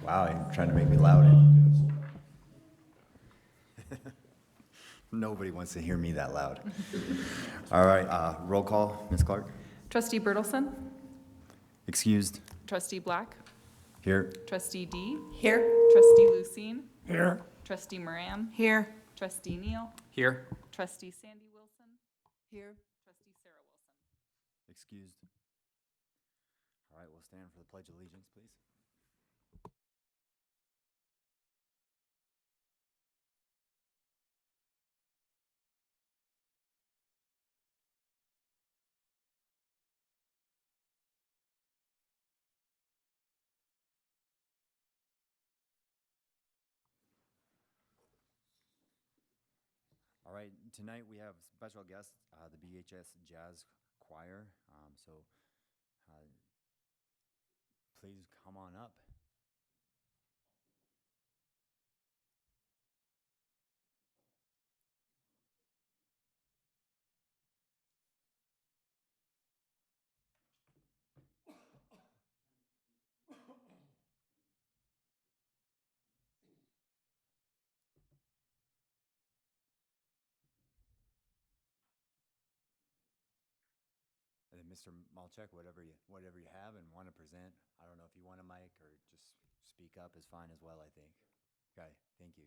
Wow, you're trying to make me loud. Nobody wants to hear me that loud. All right, roll call, Ms. Clark. Trustee Bertelson? Excused. Trustee Black? Here. Trustee D? Here. Trustee Lucine? Here. Trustee Moran? Here. Trustee Neal? Here. Trustee Sandy Wilson? Here. Trustee Sarah Wilson? Excused. All right, we'll stand for the Pledge of Allegiance, please. All right, tonight we have special guests, the BHS Jazz Choir. So please come on up. And then Mr. Malchek, whatever you have and want to present. I don't know if you want a mic or just speak up is fine as well, I think. Okay, thank you.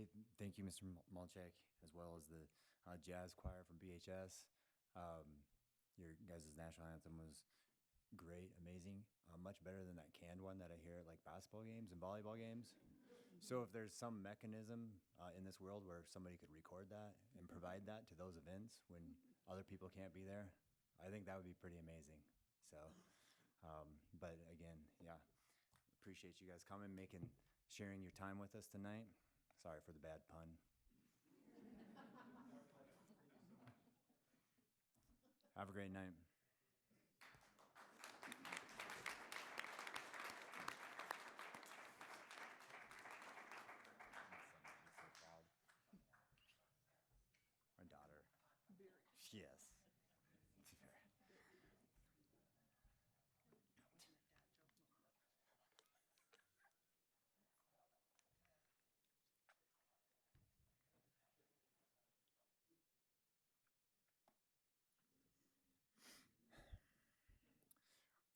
Hey, thank you, Mr. Malchek, as well as the jazz choir from BHS. Your guys' national anthem was great, amazing, much better than that canned one that I hear at like basketball games and volleyball games. So if there's some mechanism in this world where somebody could record that and provide that to those events when other people can't be there, I think that would be pretty amazing. So, but again, yeah, appreciate you guys coming, sharing your time with us tonight. Sorry for the bad pun. Have a great night. My daughter. Yes.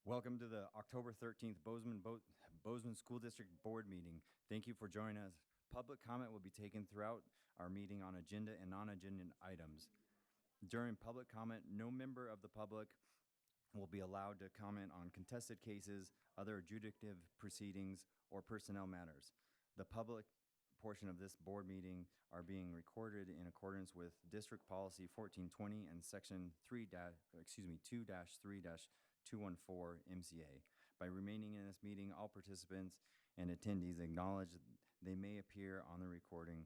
Welcome to the October 13th Bozeman School District Board meeting. Thank you for joining us. Public comment will be taken throughout our meeting on agenda and non-agenda items. During public comment, no member of the public will be allowed to comment on contested cases, other adjudicative proceedings, or personnel matters. The public portion of this board meeting are being recorded in accordance with District Policy 1420 and Section 2-3-214 MCA. By remaining in this meeting, all participants and attendees acknowledge they may appear on the recording,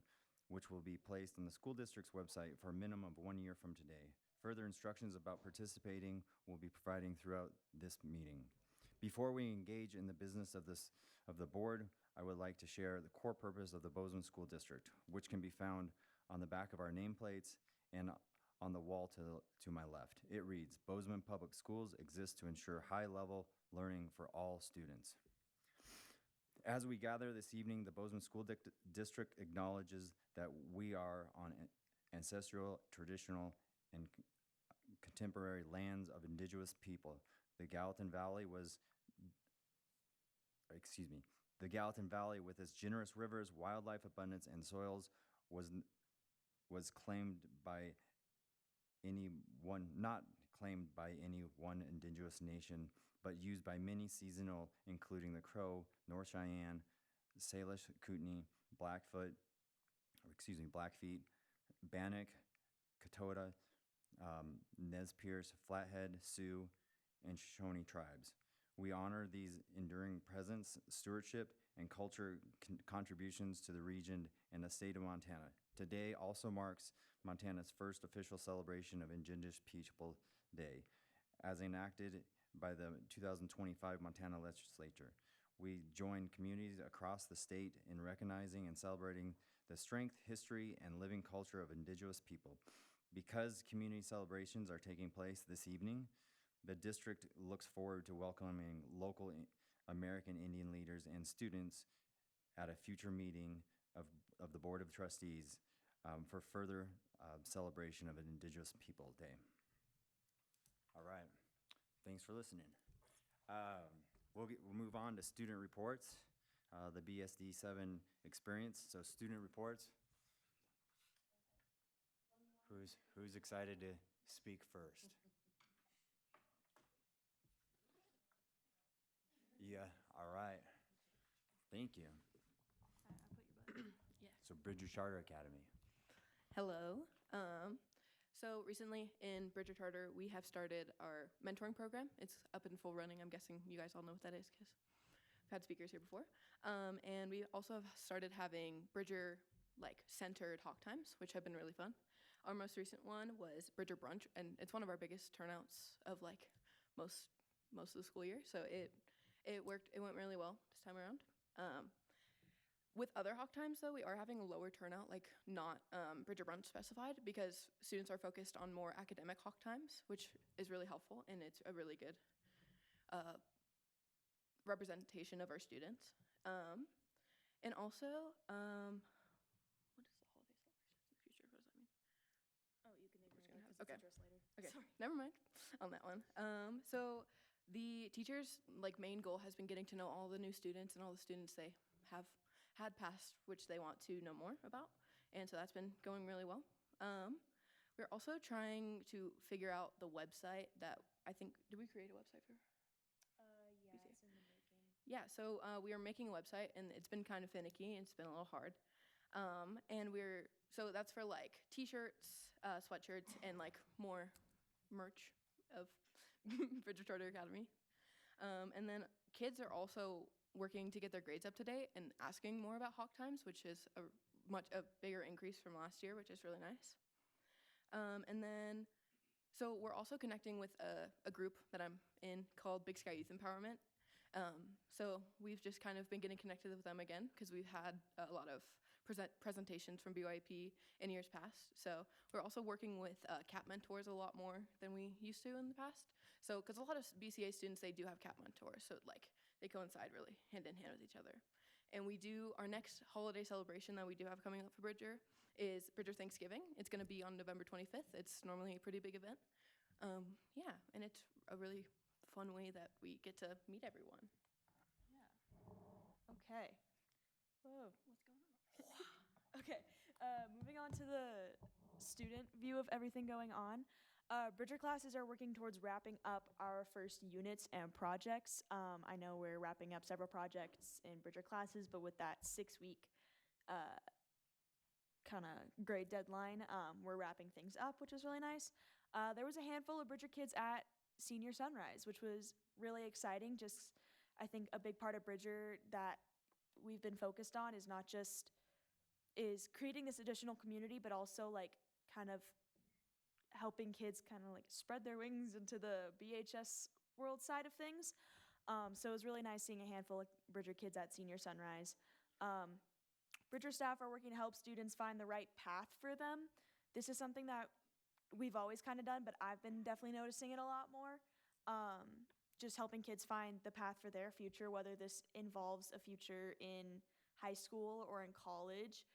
which will be placed on the school district's website for a minimum of 1 year from today. Further instructions about participating will be providing throughout this meeting. Before we engage in the business of the board, I would like to share the core purpose of the Bozeman School District, which can be found on the back of our nameplates and on the wall to my left. It reads, Bozeman Public Schools exist to ensure high-level learning for all students. As we gather this evening, the Bozeman School District acknowledges that we are on ancestral, traditional, and contemporary lands of indigenous people. The Gallatin Valley with its generous rivers, wildlife abundance, and soils was claimed by not claimed by any one indigenous nation, but used by many seasonal, including the Crow, North Cheyenne, Salish, Kootenai, Blackfeet, Bannock, Katota, Nez Perce, Flathead, Sioux, and Shoshone tribes. We honor these enduring presence, stewardship, and culture contributions to the region and the state of Montana. Today also marks Montana's first official celebration of Indigenous People Day, as enacted by the 2025 Montana Legislature. We join communities across the state in recognizing and celebrating the strength, history, and living culture of Indigenous people. Because community celebrations are taking place this evening, the district looks forward to welcoming local American Indian leaders and students at a future meeting of the Board of Trustees for further celebration of Indigenous People Day. All right, thanks for listening. We'll move on to student reports, the BSD 7 experience. So student reports. Who's excited to speak first? Yeah, all right. Thank you. Yeah. So Bridger Charter Academy. Hello. So recently in Bridger Charter, we have started our mentoring program. It's up in full running. I'm guessing you guys all know what that is because I've had speakers here before. And we also have started having Bridger centered talk times, which have been really fun. Our most recent one was Bridger Brunch, and it's one of our biggest turnouts of most of the school year. So it worked. It went really well this time around. With other Hawk Times, though, we are having a lower turnout, not Bridger Brunch specified, because students are focused on more academic Hawk Times, which is really helpful, and it's a really good representation of our students. And also, what is the holiday celebrations in the future? What does that mean? Oh, you can ignore it because Okay. it's addressed later. Okay, Sorry. never mind on that one. So the teachers' main goal has been getting to know all the new students and all the students they have had passed, which they want to know more about. And so that's been going really well. We're also trying to figure out the website that I think, did we create a website for? Yeah, BCA. it's in the making. Yeah, so we are making a website, and it's been kind of finicky, and it's been a little hard. So that's for like t-shirts, sweatshirts, and like more merch of Bridger Charter Academy. And then kids are also working to get their grades up to date and asking more about Hawk Times, which is a bigger increase from last year, which is really nice. And then, so we're also connecting with a group that I'm in called Big Sky Youth Empowerment. So we've just kind of been getting connected with them again because we've had a lot of presentations from BYP in years past. So we're also working with CAP mentors a lot more than we used to in the past. So because a lot of BCA students, they do have CAP mentors, so like they coincide really hand in hand with each other. And we do, our next holiday celebration that we do have coming up for Bridger is Bridger Thanksgiving. It's going to be on November 25th. It's normally a pretty big event. Yeah, and it's a really fun way that we get to meet everyone. Okay. Whoa, what's going on? Okay, moving on to the student view of everything going on. Bridger classes are working towards wrapping up our first units and projects. I know we're wrapping up several projects in Bridger classes, but with that 6-week kind of grade deadline, we're wrapping things up, which is really nice. There was a handful of Bridger kids at Senior Sunrise, which was really exciting. Just, I think a big part of Bridger that we've been focused on is not just is creating this additional community, but also like kind of helping kids kind of like spread their wings into the BHS world side of things. So it was really nice seeing a handful of Bridger kids at Senior Sunrise. Bridger staff are working to help students find the right path for them. This is something that we've always kind of done, but I've been definitely noticing it a lot more. Just helping kids find the path for their future, whether this involves a future in high school or in college.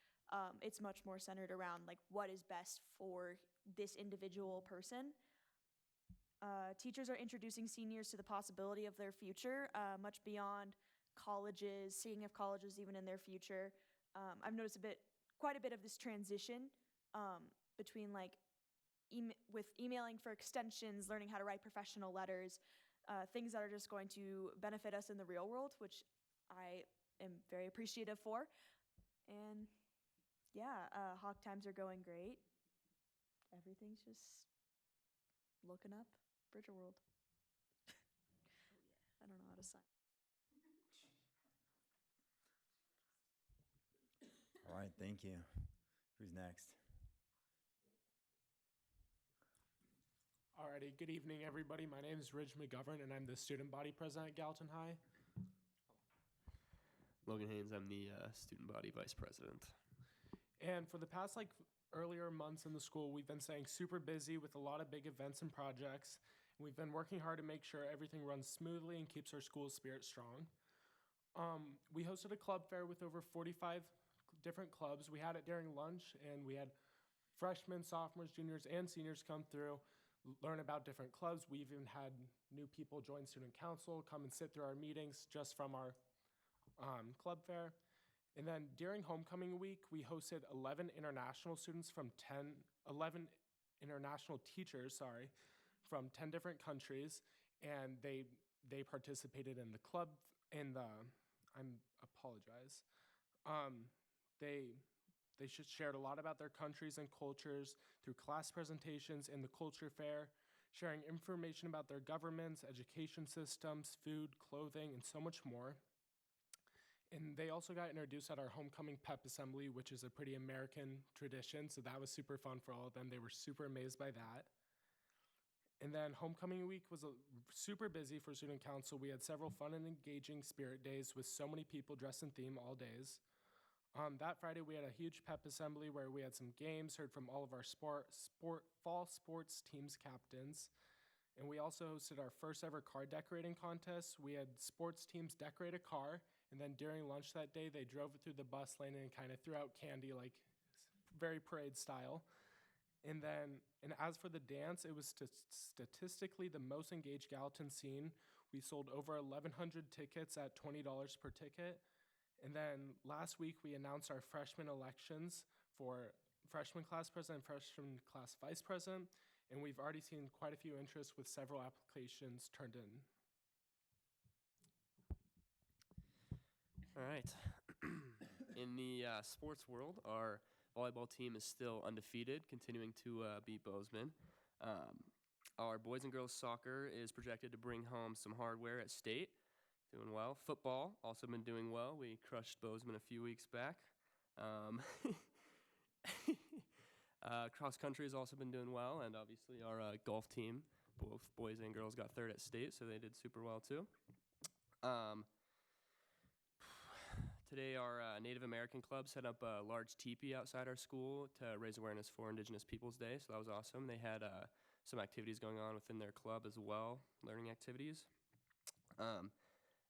It's much more centered around like what is best for this individual person. Teachers are introducing seniors to the possibility of their future, much beyond colleges, seeing if colleges even in their future. I've noticed quite a bit of this transition between like with emailing for extensions, learning how to write professional letters, things that are just going to benefit us in the real world, which I am very appreciative for. And yeah, Hawk Times are going great. Everything's just looking up Bridger World. I don't know how to sign. All right, thank you. Who's next? Alrighty, good evening, everybody. My name is Ridge McGovern, and I'm the student body president at Gallatin High. Logan Haynes, I'm the student body vice president. And for the past earlier months in the school, we've been staying super busy with a lot of big events and projects. We've been working hard to make sure everything runs smoothly and keeps our school spirit strong. We hosted a club fair with over 45 different clubs. We had it during lunch, and we had freshmen, sophomores, juniors, and seniors come through, learn about different clubs. We even had new people join student council, come and sit through our meetings just from our club fair. And then during homecoming week, we hosted 11 international students from 11 international teachers, from 10 different countries, and they participated in the club, They shared a lot about their countries and cultures through class presentations in the culture fair, sharing information about their governments, education systems, food, clothing, and so much more. And they also got introduced at our homecoming pep assembly, which is a pretty American tradition, so that was super fun for all of them. They were super amazed by that. And then homecoming week was super busy for student council. We had several fun and engaging spirit days with so many people dressed in theme all days. That Friday, we had a huge pep assembly where we had some games, heard from all of our fall sports teams captains. And we also hosted our first ever car decorating contest. We had sports teams decorate a car, and then during lunch that day, they drove it through the bus lane and kind of threw out candy, like very parade style. And as for the dance, it was statistically the most engaged Gallatin scene. We sold over 1,100 tickets at $20 per ticket. And then last week, we announced our freshman elections for freshman class president, freshman class vice president, and we've already seen quite a few interests with several applications turned in. All right. In the sports world, our volleyball team is still undefeated, continuing to beat Bozeman. Our boys and girls soccer is projected to bring home some hardware at state. Doing well. Football also been doing well. We crushed Bozeman a few weeks back. Cross country has also been doing well, and obviously our golf team, both boys and girls, got third at state, so they did super well too. Today, our Native American Club set up a large teepee outside our school to raise awareness for Indigenous Peoples Day, so that was awesome. They had some activities going on within their club as well, learning activities.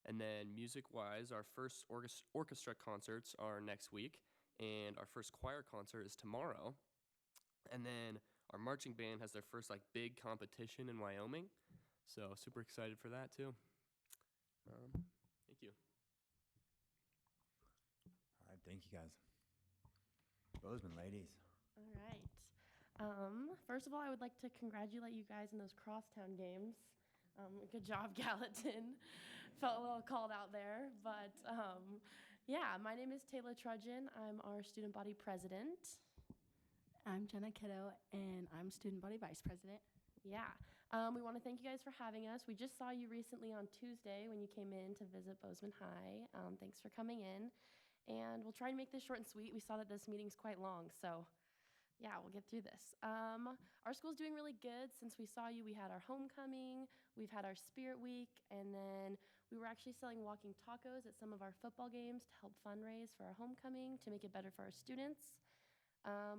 And then music-wise, our first orchestra concerts are next week, and our first choir concert is tomorrow. And then our marching band has their first big competition in Wyoming, so super excited for that too. Thank you. All right, thank you guys. Bozeman ladies. All right. First of all, I would like to congratulate you guys in those crosstown games. Good job, Gallatin. Felt a little called out there, but yeah, my name is Taylor Trudgeon. I'm our student body president. I'm Jenna Kiddo, and I'm student body vice president. Yeah, we want to thank you guys for having us. We just saw you recently on Tuesday when you came in to visit Bozeman High. Thanks for coming in, and we'll try to make this short and sweet. We saw that this meeting's quite long, so yeah, we'll get through this. Our school's doing really good. Since we saw you, we had our homecoming, we've had our spirit week, and then we were actually selling walking tacos at some of our football games to help fundraise for our homecoming to make it better for our students.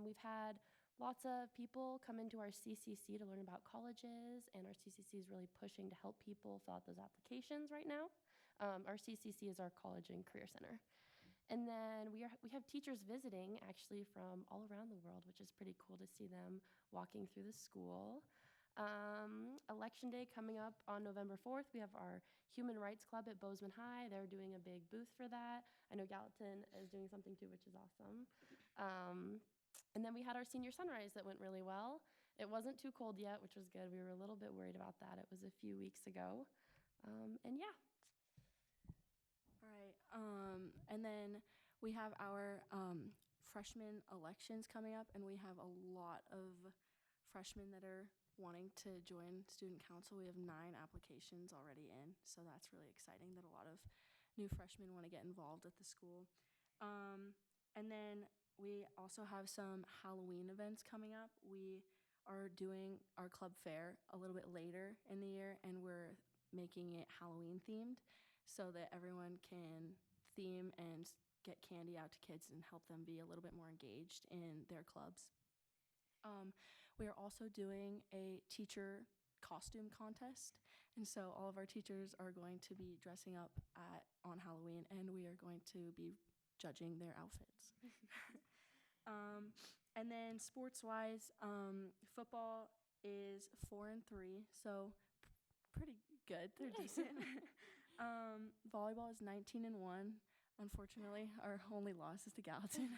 We've had lots of people come into our CCC to learn about colleges, and our CCC is really pushing to help people fill out those applications right now. Our CCC is our College and Career Center. And then we have teachers visiting actually from all around the world, which is pretty cool to see them walking through the school. Election Day coming up on November 4th. We have our Human Rights Club at Bozeman High. They're doing a big booth for that. I know Gallatin is doing something too, which is awesome. And then we had our senior sunrise that went really well. It wasn't too cold yet, which was good. We were a little bit worried about that. It was a few weeks ago. And yeah. All right. And then we have our freshman elections coming up, and we have a lot of freshmen that are wanting to join student council. We have 9 applications already in, so that's really exciting that a lot of new freshmen want to get involved at the school. And then we also have some Halloween events coming up. We are doing our club fair a little bit later in the year, and we're making it Halloween themed so that everyone can theme and get candy out to kids and help them be a little bit more engaged in their clubs. We are also doing a teacher costume contest, and so all of our teachers are going to be dressing up on Halloween, and we are going to be judging their outfits. And then sports-wise, football is 4-3, so pretty good. They're decent. Volleyball is 19-1. Unfortunately, our only loss is to Gallatin.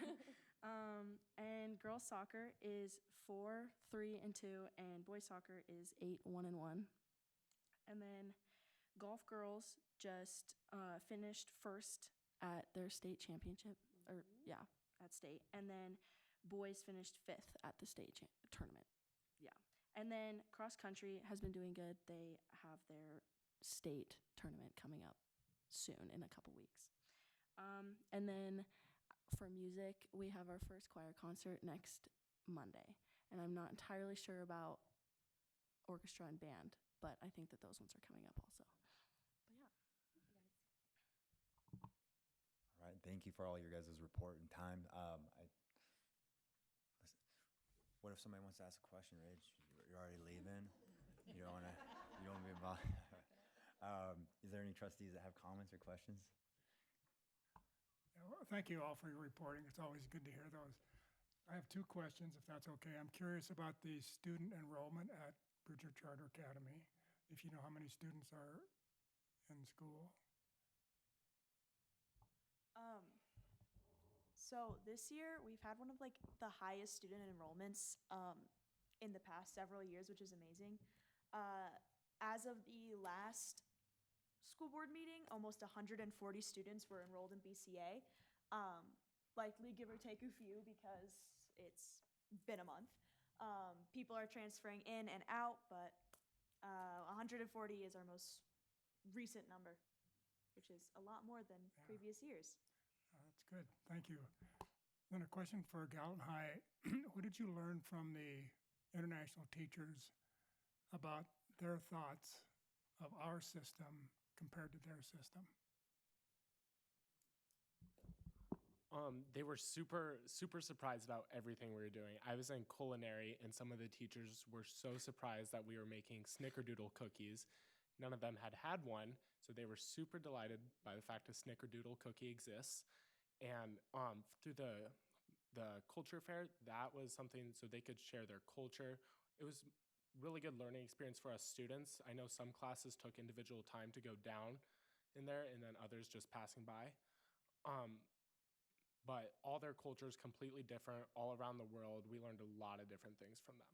And girls soccer is 4-3-2, and boys soccer is 8-1-1. And then golf girls just finished first at their state championship, at state. And then boys finished 5th at the state tournament. Yeah. And then cross country has been doing good. They have their state tournament coming up soon in a couple weeks. And then for music, we have our first choir concert next Monday. And I'm not entirely sure about orchestra and band, but I think that those ones are coming up also. But yeah. All right, thank you for all your guys' report and time. What if somebody wants to ask a question, Ridge? You're already leaving. You don't want to be involved. Is there any trustees that have comments or questions? Yeah, well, thank you all for your reporting. It's always good to hear those. I have 2 questions, if that's okay. I'm curious about the student enrollment at Bridger Charter Academy, if you know how many students are in school. So this year we've had one of like the highest student enrollments in the past several years, which is amazing. As of the last school board meeting, almost 140 students were enrolled in BCA. Likely give or take a few because it's been a month. People are transferring in and out, but 140 is our most recent number, which is a lot more than previous years. That's good. Thank you. Then a question for Gallatin High. What did you learn from the international teachers about their thoughts of our system compared to their system? They were super surprised about everything we were doing. I was in culinary, and some of the teachers were so surprised that we were making snickerdoodle cookies. None of them had one, so they were super delighted by the fact a snickerdoodle cookie exists. And through the culture fair, that was something so they could share their culture. It was really good learning experience for us students. I know some classes took individual time to go down in there, and then others just passing by. But all their cultures completely different all around the world. We learned a lot of different things from them.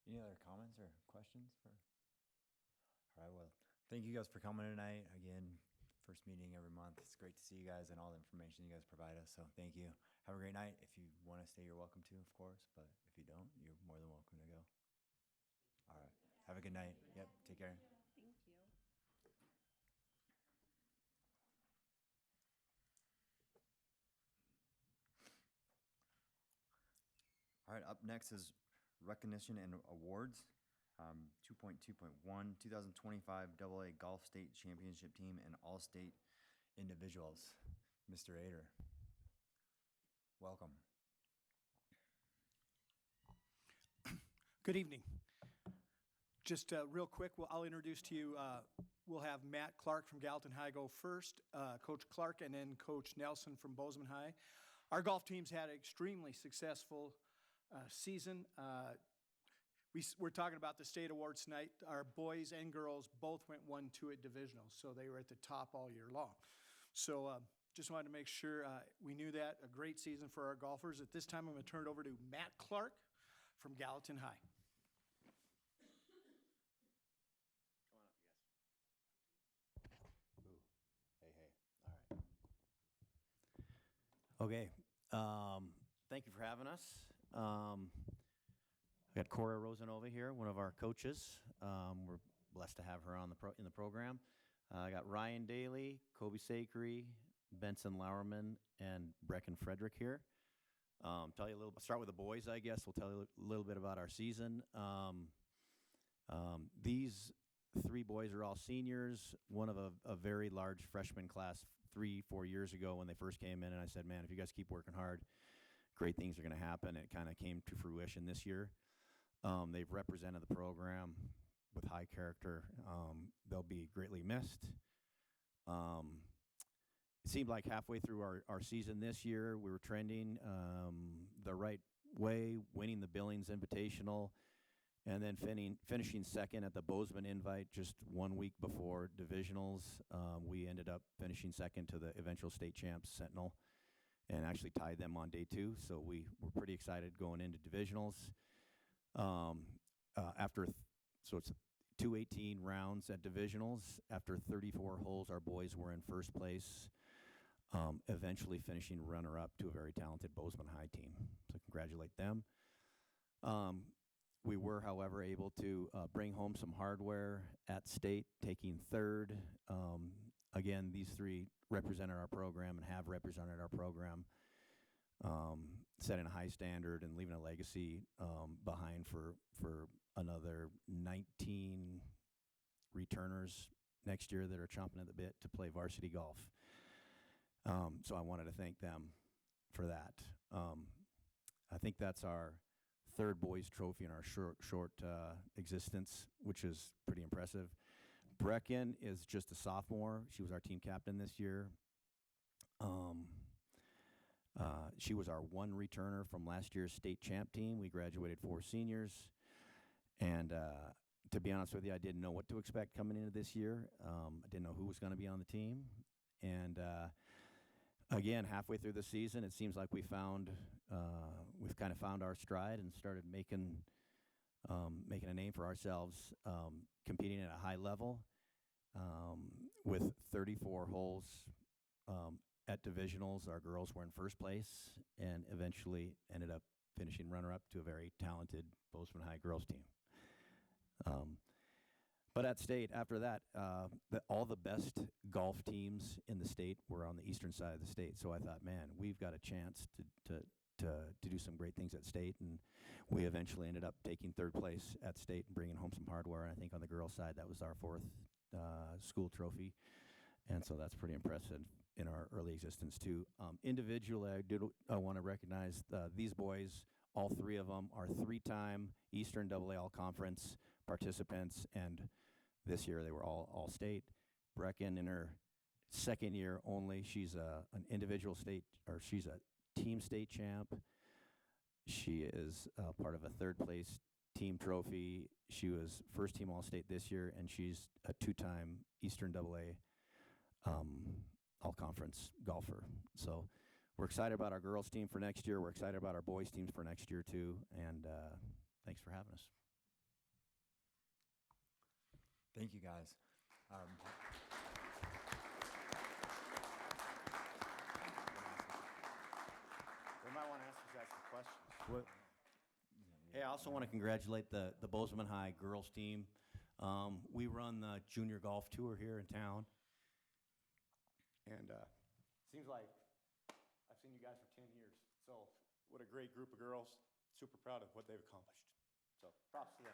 Any other comments or questions for? All right, well, thank you guys for coming tonight. Again, first meeting every month. It's great to see you guys and all the information you guys provide us. So thank you. Have a great night. If you want to stay, you're welcome to, of course. But if you don't, you're more than welcome to go. All right. Have a good night. Yep. Take care. Thank you. All right, up next is recognition and awards. 2.2.1, 2025 AA Golf State Championship Team and All-State Individuals. Mr. Ader, welcome. Good evening. Just real quick, I'll introduce to you, we'll have Matt Clark from Gallatin High go first, Coach Clark, and then Coach Nelson from Bozeman High. Our golf teams had an extremely successful season. We're talking about the state awards tonight. Our boys and girls both went 1-2 at divisionals, so they were at the top all year long. So just wanted to make sure we knew that. A great season for our golfers. At this time, I'm going to turn it over to Matt Clark from Gallatin High. Okay. Thank you for having us. I got Cora Rosanova here, one of our coaches. We're blessed to have her on in the program. I got Ryan Daly, Kobe Sakery, Benson Lauerman, and Brecken Frederick here. Start with the boys, I guess. We'll tell you a little bit about our season. These three boys are all seniors, one of a very large freshman class 3-4 years ago when they first came in, and I said, man, if you guys keep working hard, great things are going to happen. It kind of came to fruition this year. They've represented the program with high character. They'll be greatly missed. It seemed like halfway through our season this year, we were trending the right way, winning the Billings Invitational, and then finishing second at the Bozeman Invite just 1 week before divisionals. We ended up finishing second to the eventual state champs, Sentinel, and actually tied them on day 2. So we were pretty excited going into divisionals. It's 218 rounds at divisionals. After 34 holes, our boys were in first place, eventually finishing runner-up to a very talented Bozeman High team. So congratulate them. We were, however, able to bring home some hardware at state, taking third. Again, these three represented our program and have represented our program, setting a high standard and leaving a legacy behind for another 19 returners next year that are chomping at the bit to play varsity golf. So I wanted to thank them for that. I think that's our third boys trophy in our short existence, which is pretty impressive. Brecken is just a sophomore. She was our team captain this year. She was our one returner from last year's state champ team. We graduated 4 seniors. And to be honest with you, I didn't know what to expect coming into this year. I didn't know who was going to be on the team. And again, halfway through the season, it seems like we've kind of found our stride and started making a name for ourselves, competing at a high level with 34 holes at divisionals. Our girls were in first place and eventually ended up finishing runner-up to a very talented Bozeman High girls team. But at state, after that, all the best golf teams in the state were on the eastern side of the state. So I thought, man, we've got a chance to do some great things at state. And we eventually ended up taking third place at state and bringing home some hardware. And I think on the girls' side, that was our fourth school trophy. And so that's pretty impressive in our early existence, too. Individually, I want to recognize these boys. All three of them are three-time Eastern AA All-Conference participants, and this year they were all state. Brecken, in her second year only, she's an individual state, or she's a team state champ. She is part of a third place team trophy. She was first team All-State this year, and she's a two-time Eastern AA All-Conference golfer. So we're excited about our girls team for next year. We're excited about our boys teams for next year too. And thanks for having us. Thank you, guys. We might want to ask you guys some questions. Hey, I also want to congratulate the Bozeman High girls team. We run the junior golf tour here in town. And seems like I've seen you guys for 10 years. So what a great group of girls. Super proud of what they've accomplished. So props to them.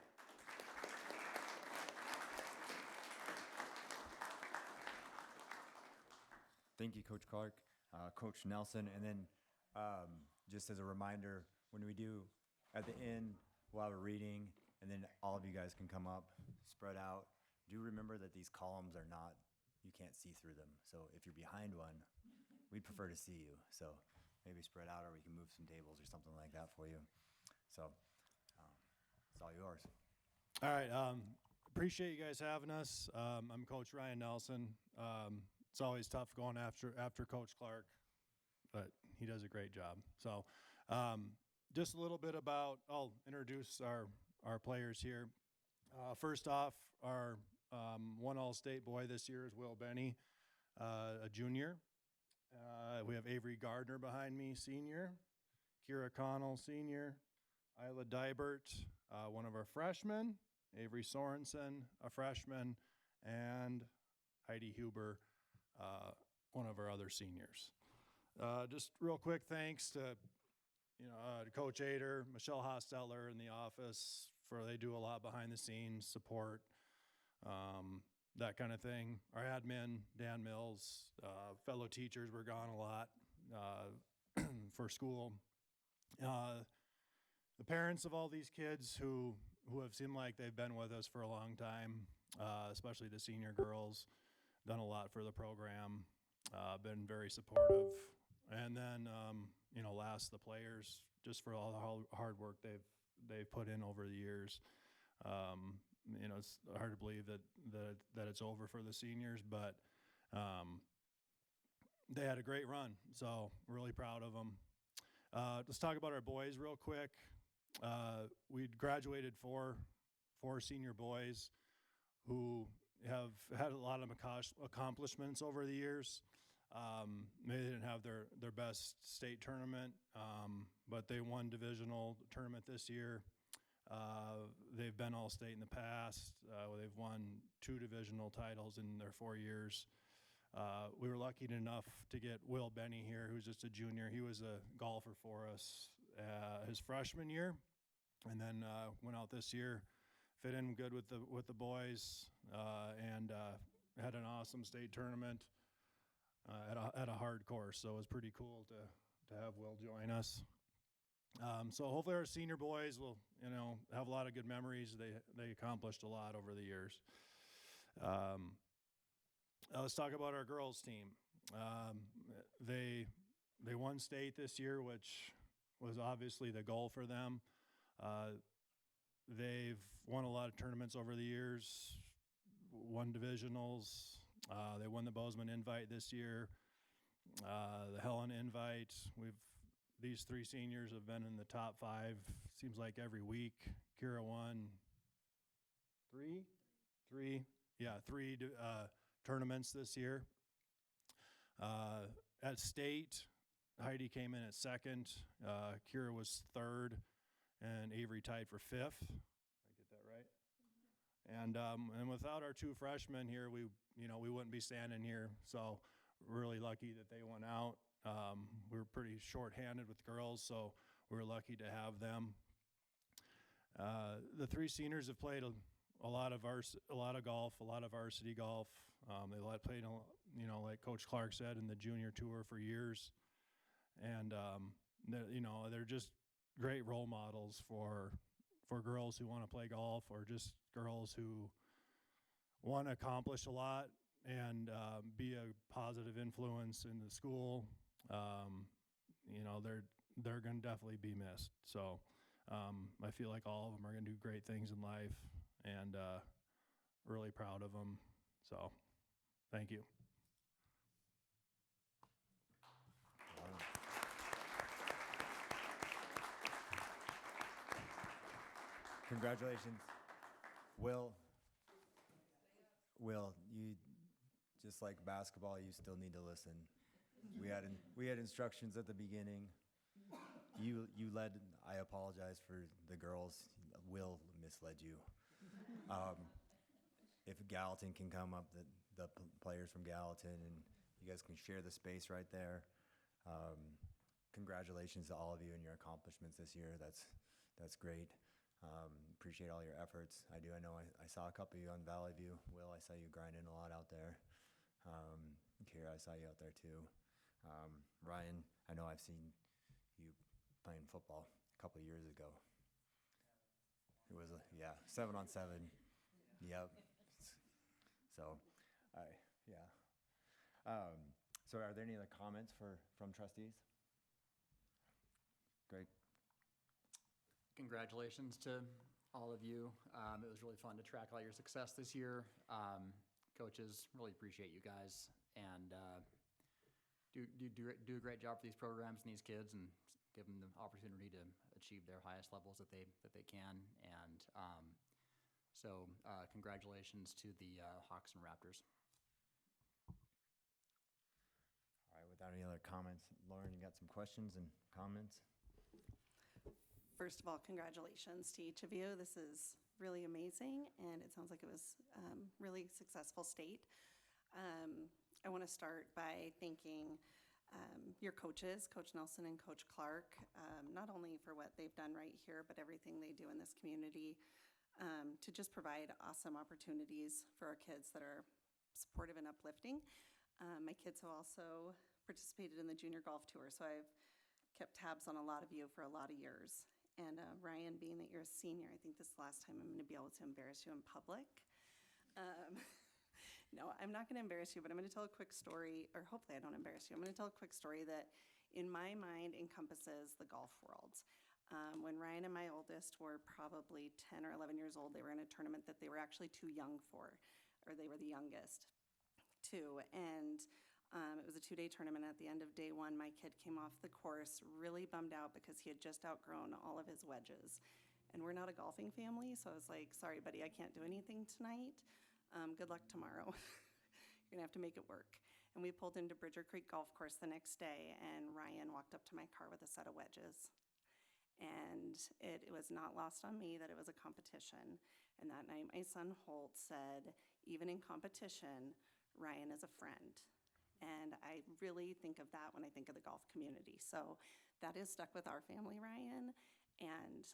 Thank you, Coach Clark, Coach Nelson. And then just as a reminder, when we do, at the end, we'll have a reading, and then all of you guys can come up, spread out. Do remember that these columns are not, you can't see through them. So if you're behind one, we'd prefer to see you. So maybe spread out, or we can move some tables or something like that for you. So it's all yours. All right. Appreciate you guys having us. I'm Coach Ryan Nelson. It's always tough going after Coach Clark, but he does a great job. So just a little bit about, I'll introduce our players here. First off, our one All-State boy this year is Will Benny, a junior. We have Avery Gardner behind me, senior. Kira Connell, senior. Isla Dybert, one of our freshmen. Avery Sorensen, a freshman. And Heidi Huber, one of our other seniors. Just real quick thanks to Coach Ader, Michelle Hostetler in the office, they do a lot behind the scenes, support, that kind of thing. Our admin, Dan Mills, fellow teachers were gone a lot for school. The parents of all these kids who have seemed like they've been with us for a long time, especially the senior girls, done a lot for the program, been very supportive. And then, last, the players, just for all the hard work they've put in over the years. It's hard to believe that it's over for the seniors, but they had a great run, so really proud of them. Let's talk about our boys real quick. We graduated four senior boys who have had a lot of accomplishments over the years. Maybe they didn't have their best state tournament, but they won divisional tournament this year. They've been All-State in the past. They've won 2 divisional titles in their 4 years. We were lucky enough to get Will Benny here, who's just a junior. He was a golfer for us his freshman year, and then went out this year, fit in good with the boys, and had an awesome state tournament at a hard course. So it was pretty cool to have Will join us. So hopefully our senior boys will, have a lot of good memories. They accomplished a lot over the years. Let's talk about our girls team. They won state this year, which was obviously the goal for them. They've won a lot of tournaments over the years, won divisionals. They won the Bozeman Invite this year, the Helen Invite. These three seniors have been in the top 5, seems like every week. Kira won three tournaments this year. At state, Heidi came in at 2nd. Kira was 3rd, and Avery tied for 5th. Did I get that right? And without our 2 freshmen here, we wouldn't be standing here. So really lucky that they went out. We were pretty short-handed with girls, so we were lucky to have them. The 3 seniors have played a lot of golf, a lot of varsity golf. They played, like Coach Clark said, in the junior tour for years, and they're just great role models for girls who want to play golf, or just girls who want to accomplish a lot and be a positive influence in the school. They're going to definitely be missed. So I feel like all of them are going to do great things in life, and really proud of them. So thank you. Congratulations. Will, you, just like basketball, you still need to listen. We had instructions at the beginning. You led. I apologize for the girls. Will misled you. If Gallatin can come up, the players from Gallatin, and you guys can share the space right there. Congratulations to all of you and your accomplishments this year. That's great. Appreciate all your efforts. I know I saw a couple of you on Valley View. Will, I saw you grinding a lot out there. Kira, I saw you out there too. Ryan, I know I've seen you playing football a couple of years ago. It was 7-on-7. Yep. So, so are there any other comments from trustees? Greg? Congratulations to all of you. It was really fun to track all your success this year. Coaches, really appreciate you guys, and do a great job for these programs and these kids, and give them the opportunity to achieve their highest levels that they can. And so congratulations to the Hawks and Raptors. All right, without any other comments, Lauren, you got some questions and comments? First of all, congratulations to each of you. This is really amazing, and it sounds like it was really successful state. I want to start by thanking your coaches, Coach Nelson and Coach Clark, not only for what they've done right here, but everything they do in this community to just provide awesome opportunities for our kids that are supportive and uplifting. My kids have also participated in the junior golf tour, so I've kept tabs on a lot of you for a lot of years. And Ryan, being that you're a senior, I think this is the last time I'm going to be able to embarrass you in public. No, I'm not going to embarrass you, but I'm going to tell a quick story, or hopefully I don't embarrass you. I'm going to tell a quick story that, in my mind, encompasses the golf world. When Ryan and my oldest were probably 10 or 11 years old, they were in a tournament that they were actually too young for, or they were the youngest, too. And it was a 2-day tournament. At the end of day 1, my kid came off the course really bummed out because he had just outgrown all of his wedges. And we're not a golfing family, so I was like, sorry, buddy, I can't do anything tonight. Good luck tomorrow. You're gonna have to make it work. And we pulled into Bridger Creek Golf Course the next day, and Ryan walked up to my car with a set of wedges. And it was not lost on me that it was a competition. And that night, my son Holt said, even in competition, Ryan is a friend. And I really think of that when I think of the golf community. So that is stuck with our family, Ryan. And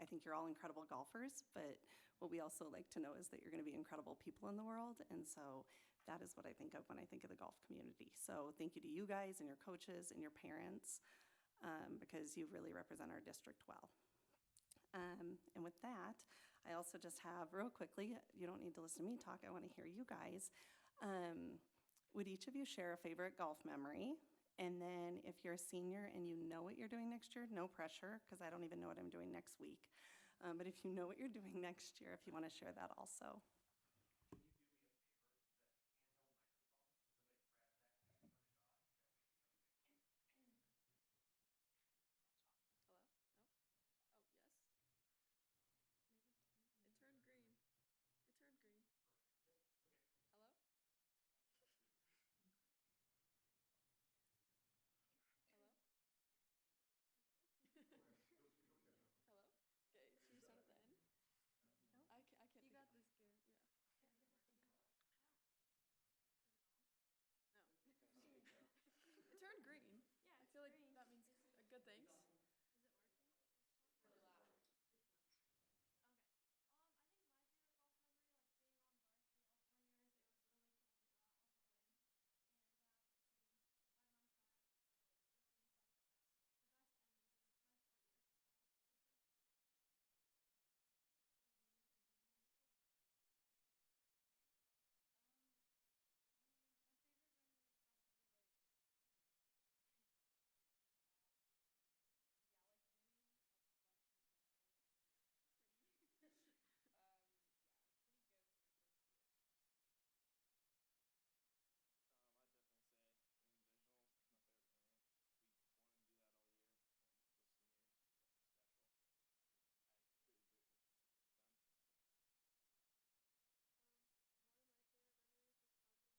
I think you're all incredible golfers, but what we also like to know is that you're going to be incredible people in the world. And so that is what I think of when I think of the golf community. So thank you to you guys and your coaches and your parents, because you really represent our district well. And with that, I also just have, real quickly, you don't need to listen to me talk, I want to hear you guys. Would each of you share a favorite golf memory? And then if you're a senior and you know what you're doing next year, no pressure, because I don't even know what I'm doing next week. But if you know what you're doing next year, if you want to share that also. Hello? No? Oh, yes. Maybe. It turned green. It turned green. Hello? Hello? Hello? Okay, should we start at the end? No? I can't. You got this, Garrett. Yeah. No. It turned green. Yeah, I feel like that means good things. Is it working? Really loud. Okay. I think my favorite golf memory, like being on varsity all 4 years, it was really cool to go out with a win and to have the team by my side. It was just like the best ending to my 4 years of golf for sure. My favorite memory is probably like Gallic winning a bunch of different tournaments and pretty yeah, it's pretty good for my first year. So I'd definitely say winning divisionals is my favorite memory. We wanted to do that all year, and those seniors definitely special. I created great relationships with them. one of my favorite memories is probably just meeting with different people every time and making friends across like different schools throughout the state. So yeah. My favorite memory was walking off of the golf course the second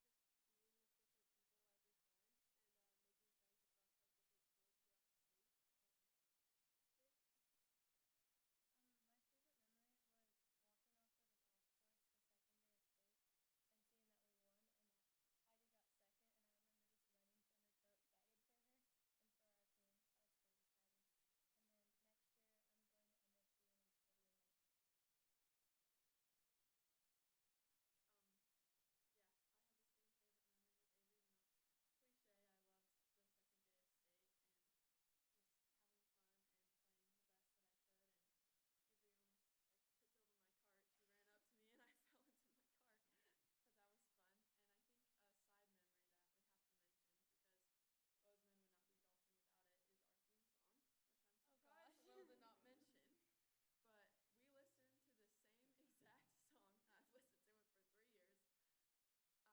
day of state and seeing that we won and that Heidi got second, and I remember just running to her so excited for her and for our team. That was pretty exciting. And then next year I'm going to MSU and I'm studying nursing. Yeah, I had the same favorite memory as Avery, even though it's cliche. I loved the second day of state and just having fun and playing the best that I could. And Avery almost like tipped over my cart. She ran up to me and I fell into my cart, but that was fun. And I think a side memory that we have to mention, because Bozeman would not be a golf team without it, is our theme song, which I'm surprised Will did not mention. But we listened to the same exact song. I've listened to it for 3 years. I don't know. I don't even know what it's called. Over 100 times, it has to be. Yeah. It is forever ingrained into my brain, and it doesn't even have like English words. It's just like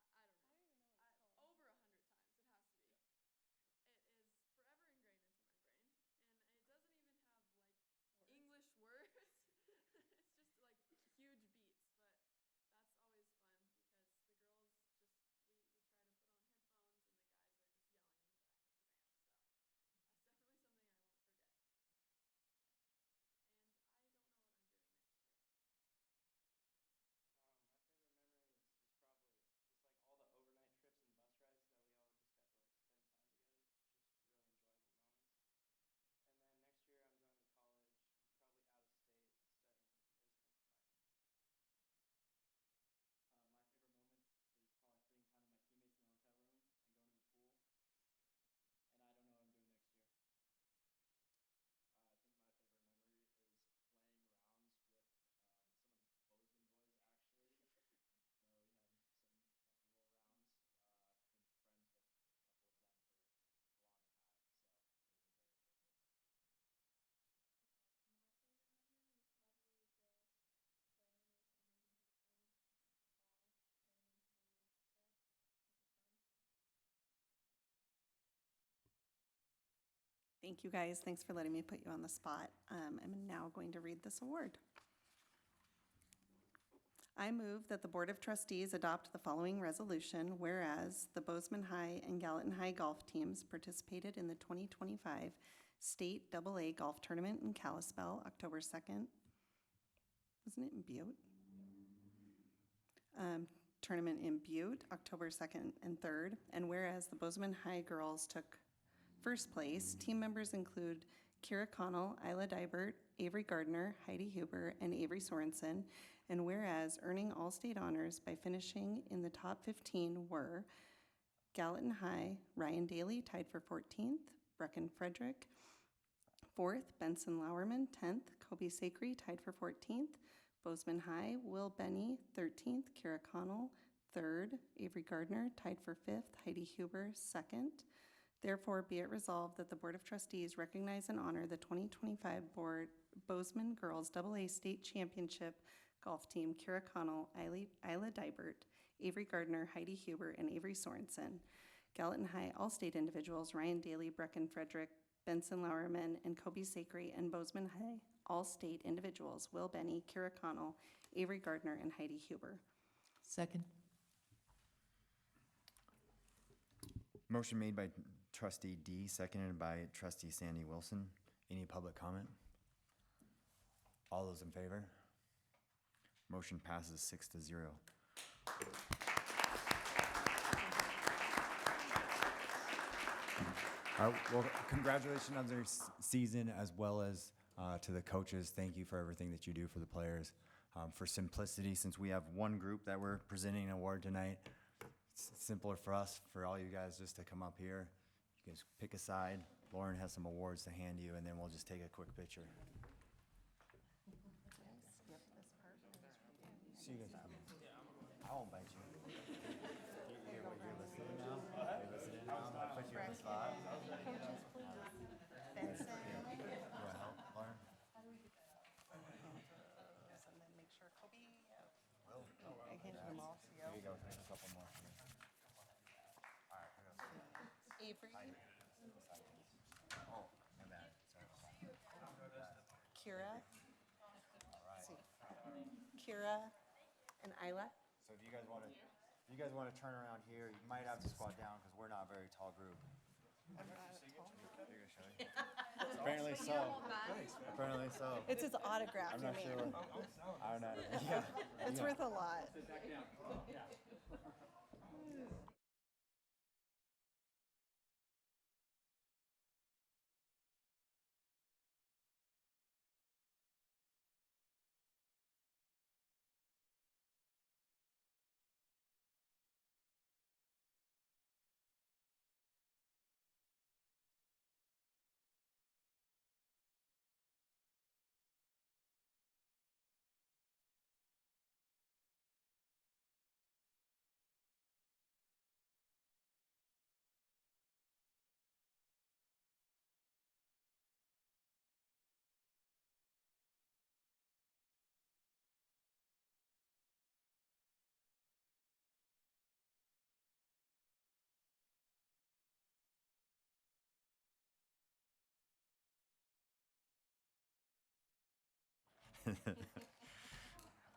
huge beats, but that's always fun because the girls just we try to put on headphones and the guys are just yelling in the back of the band. So that's definitely something I won't forget. And I don't know what I'm doing next year. My favorite memory is just probably just like all the overnight trips and bus rides that we all just got to like spend time together. It's just really enjoyable moments. And then next year I'm going to college, probably out of state, studying business finance. My favorite moments is probably spending time with my teammates in the hotel room and going to the pool. And I don't know what I'm doing next year. I think my favorite memory is playing rounds with some of the Bozeman boys, actually. We had some memorable rounds. I've been friends with a couple of them for a long time, so they've been very enjoyable. My favorite memory is probably just playing with amazing people all cram into one, like I said, which is fun. Thank you, guys. Thanks for letting me put you on the spot. I'm now going to read this award. I move that the Board of Trustees adopt the following resolution, whereas the Bozeman High and Gallatin High golf teams participated in the 2025 State AA Golf Tournament in Kalispell, October 2nd. Wasn't it in Butte? Tournament in Butte, October 2nd and 3rd. And whereas the Bozeman High girls took first place, team members include Kira Connell, Isla Dybert, Avery Gardner, Heidi Huber, and Avery Sorensen. And whereas earning all-state honors by finishing in the top 15 were Gallatin High, Ryan Daly tied for 14th, Brecken Frederick 4th, Benson Lauerman 10th, Kobe Sakry tied for 14th, Bozeman High, Will Benny 13th, Kira Connell 3rd, Avery Gardner tied for 5th, Heidi Huber 2nd. Therefore, be it resolved that the Board of Trustees recognize and honor the 2025 Bozeman Girls AA State Championship Golf Team, Kira Connell, Isla Dibert, Avery Gardner, Heidi Huber, and Avery Sorensen. Gallatin High All-State Individuals, Ryan Daly, Brecken Frederick, Benson Lauerman, and Kobe Sakry, and Bozeman High All-State Individuals, Will Benny, Kira Connell, Avery Gardner, and Heidi Huber. Second. Motion made by trustee D, seconded by trustee Sandy Wilson. Any public comment? All those in favor? Motion passes 6-0. All right, well, congratulations on their season, as well as to the coaches. Thank you for everything that you do for the players. For simplicity, since we have one group that we're presenting an award tonight, it's simpler for us, for all you guys, just to come up here. You guys pick a side. Lauren has some awards to hand you, and then we'll just take a quick picture. See you guys. I won't bite you. You're listening now? You're listening now? I'll put you on the spot. Benson. Yeah, help, Lauren? Make sure Kobe. Will. I handed them all to you. There you go. There's a couple more for me. All right, here goes. Avery, Oh, my bad. Sorry. Kira. All right. See. Kira and Isla. So if you guys want to turn around here, you might have to squat down because we're not a very tall group. Apparently so. Apparently so. It's his autograph, I'm you not mean. sure. I don't know. Yeah. It's Yeah. worth a lot.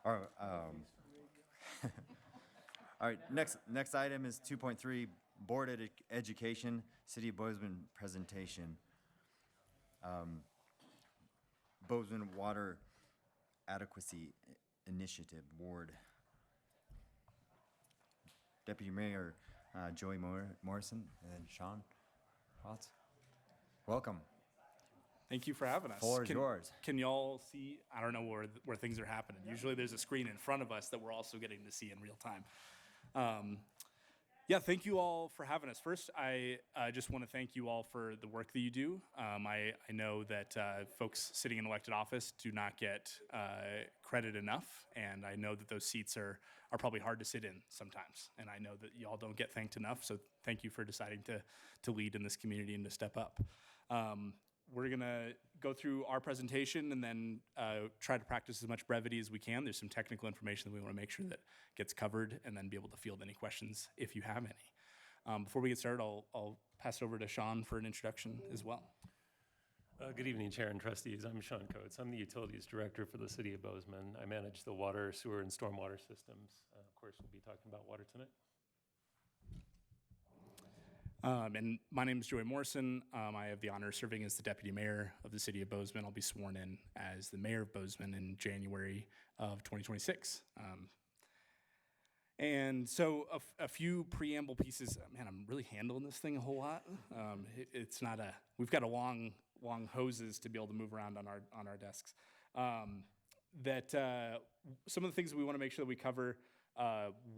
All right, all right, next item is 2.3, Board Education, City of Bozeman presentation. Bozeman Water Adequacy Initiative Board. Deputy Mayor Joey Morrison and Sean Potts. Welcome. Thank you for having us. Floor is yours. Can y'all see? I don't know where things are happening. Usually there's a screen in front of us that we're also getting to see in real time. Yeah, thank you all for having us. First, I just want to thank you all for the work that you do. I know that folks sitting in elected office do not get credit enough, and I know that those seats are probably hard to sit in sometimes. And I know that y'all don't get thanked enough, so thank you for deciding to lead in this community and to step up. We're going to go through our presentation and then try to practice as much brevity as we can. There's some technical information that we want to make sure that gets covered and then be able to field any questions if you have any. Before we get started, I'll pass it over to Sean for an introduction as well. Good evening, Chair and Trustees. I'm Sean Coates. I'm the Utilities Director for the City of Bozeman. I manage the water, sewer, and stormwater systems. Of course, we'll be talking about water tonight. And my name is Joey Morrison. I have the honor of serving as the Deputy Mayor of the City of Bozeman. I'll be sworn in as the Mayor of Bozeman in January of 2026. And so a few preamble pieces. Man, I'm really handling this thing a whole lot. It's not we've got a long hoses to be able to move around on our desks. Some of the things that we want to make sure that we cover,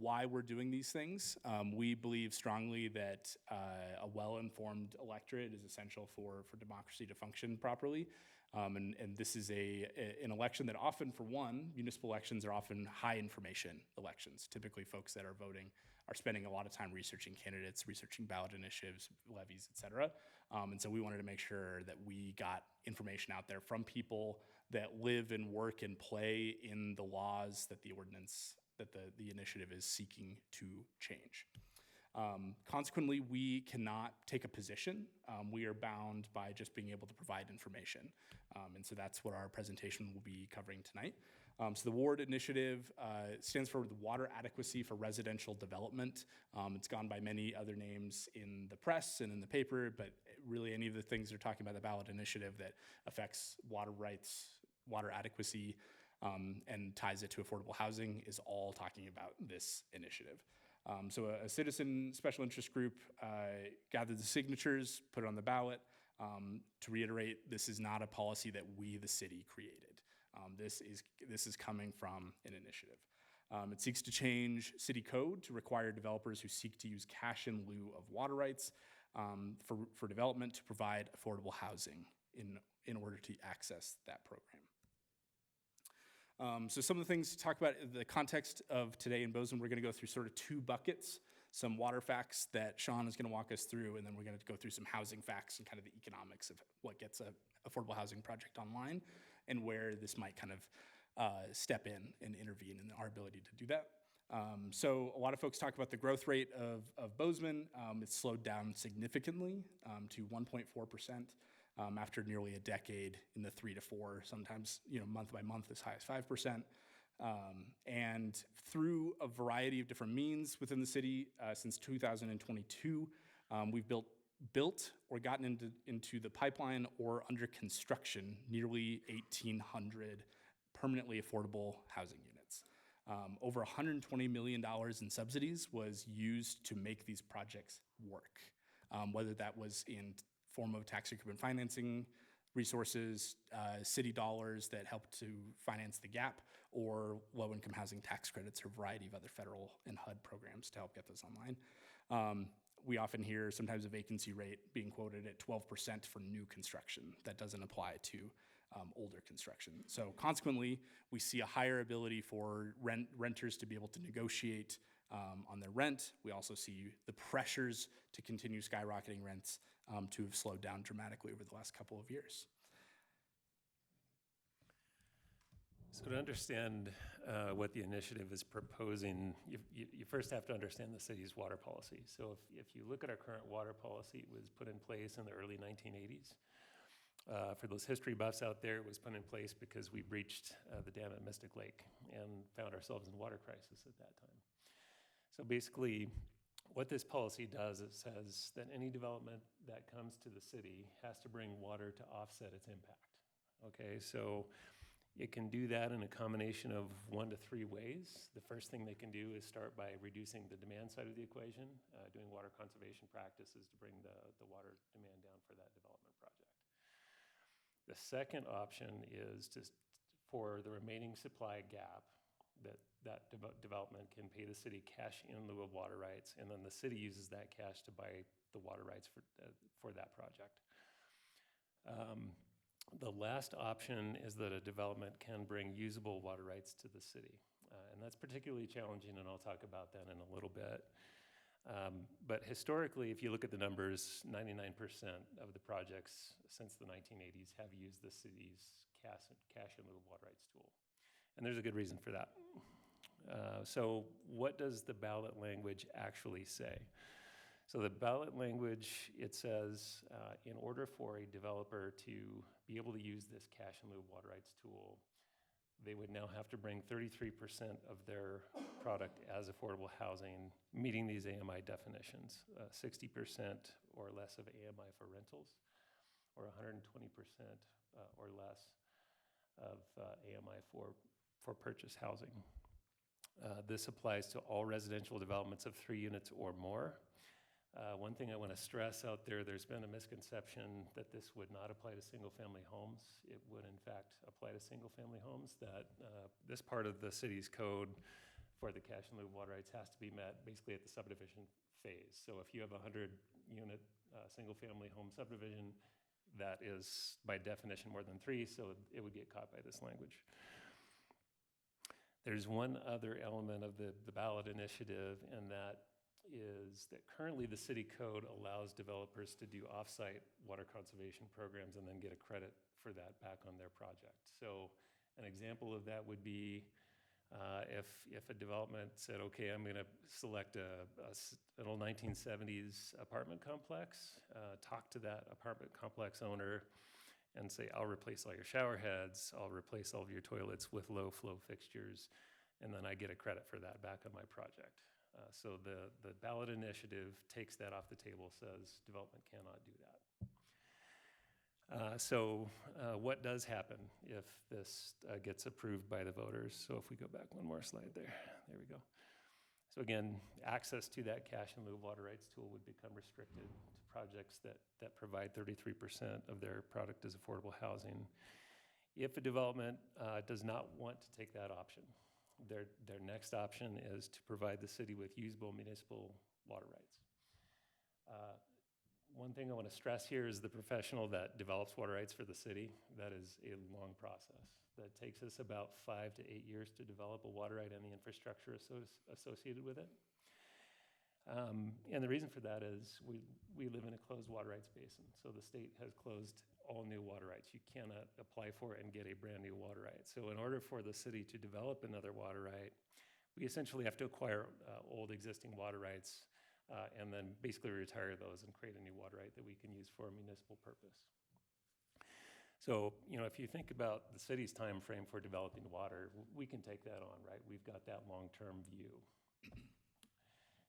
why we're doing these things. We believe strongly that a well-informed electorate is essential for democracy to function properly. And this is an election that often, for one, municipal elections are often high information elections. Typically, folks that are voting are spending a lot of time researching candidates, researching ballot initiatives, levies, et cetera. And so we wanted to make sure that we got information out there from people that live and work and play in the laws that the ordinance, that the initiative is seeking to change. Consequently, we cannot take a position. We are bound by just being able to provide information. And so that's what our presentation will be covering tonight. So the WARD initiative stands for the Water Adequacy for Residential Development. It's gone by many other names in the press and in the paper, but really any of the things they're talking about, the ballot initiative that affects water rights, water adequacy, and ties it to affordable housing is all talking about this initiative. So a citizen special interest group gathered the signatures, put it on the ballot. To reiterate, this is not a policy that we, the city, created. This is coming from an initiative. It seeks to change city code to require developers who seek to use cash in lieu of water rights for development to provide affordable housing in order to access that program. So some of the things to talk about in the context of today in Bozeman, we're going to go through sort of two buckets, some water facts that Sean is going to walk us through, and then we're going to go through some housing facts and kind of the economics of what gets an affordable housing project online and where this might kind of step in and intervene in our ability to do that. So a lot of folks talk about the growth rate of Bozeman. It's slowed down significantly to 1.4%. After nearly a decade in the 3 to 4, sometimes month by month as high as 5%. And through a variety of different means within the city since 2022, we've built or gotten into the pipeline or under construction nearly 1,800 permanently affordable housing units. Over $120 million in subsidies was used to make these projects work, whether that was in form of tax increment financing resources, city dollars that help to finance the gap, or low-income housing tax credits, or a variety of other federal and HUD programs to help get those online. We often hear sometimes a vacancy rate being quoted at 12% for new construction. That doesn't apply to older construction. So consequently, we see a higher ability for renters to be able to negotiate on their rent. We also see the pressures to continue skyrocketing rents to have slowed down dramatically over the last couple of years. So to understand what the initiative is proposing, you first have to understand the city's water policy. So if you look at our current water policy, it was put in place in the early 1980s. For those history buffs out there, it was put in place because we breached the dam at Mystic Lake and found ourselves in water crisis at that time. So basically, what this policy does, it says that any development that comes to the city has to bring water to offset its impact. Okay, so it can do that in a combination of 1 to 3 ways. The first thing they can do is start by reducing the demand side of the equation, doing water conservation practices to bring the water demand down for that development project. The second option is for the remaining supply gap, that development can pay the city cash in lieu of water rights, and then the city uses that cash to buy the water rights for that project. The last option is that a development can bring usable water rights to the city, and that's particularly challenging, and I'll talk about that in a little bit. But historically, if you look at the numbers, 99% of the projects since the 1980s have used the city's cash in lieu of water rights tool. And there's a good reason for that. So what does the ballot language actually say? So the ballot language, it says, in order for a developer to be able to use this cash in lieu of water rights tool, they would now have to bring 33% of their product as affordable housing, meeting these AMI definitions, 60% or less of AMI for rentals, or 120% or less of AMI for purchase housing. This applies to all residential developments of 3 units or more. One thing I want to stress out there, there's been a misconception that this would not apply to single-family homes. It would, in fact, apply to single-family homes, that this part of the city's code for the cash in lieu of water rights has to be met basically at the subdivision phase. So if you have a 100-unit single-family home subdivision, that is, by definition, more than 3, so it would get caught by this language. There's one other element of the ballot initiative, in that is that currently the city code allows developers to do off-site water conservation programs and then get a credit for that back on their project. So an example of that would be if a development said, okay, I'm going to select an old 1970s apartment complex, talk to that apartment complex owner and say, I'll replace all your shower heads, I'll replace all of your toilets with low flow fixtures, and then I get a credit for that back on my project. So the ballot initiative takes that off the table, says development cannot do that. What does happen if this gets approved by the voters? So if we go back one more slide there we go. So again, access to that cash in lieu of water rights tool would become restricted to projects that provide 33% of their product as affordable housing. If a development does not want to take that option, their next option is to provide the city with usable municipal water rights. One thing I want to stress here is the professional that develops water rights for the city, that is a long process. That takes us about 5 to 8 years to develop a water right and the infrastructure associated with it. And the reason for that is we live in a closed water rights basin. So the state has closed all new water rights. You cannot apply for and get a brand new water right. So in order for the city to develop another water right, we essentially have to acquire old existing water rights and then basically retire those and create a new water right that we can use for a municipal purpose. So, if you think about the city's time frame for developing water, we can take that on, right? We've got that long-term view.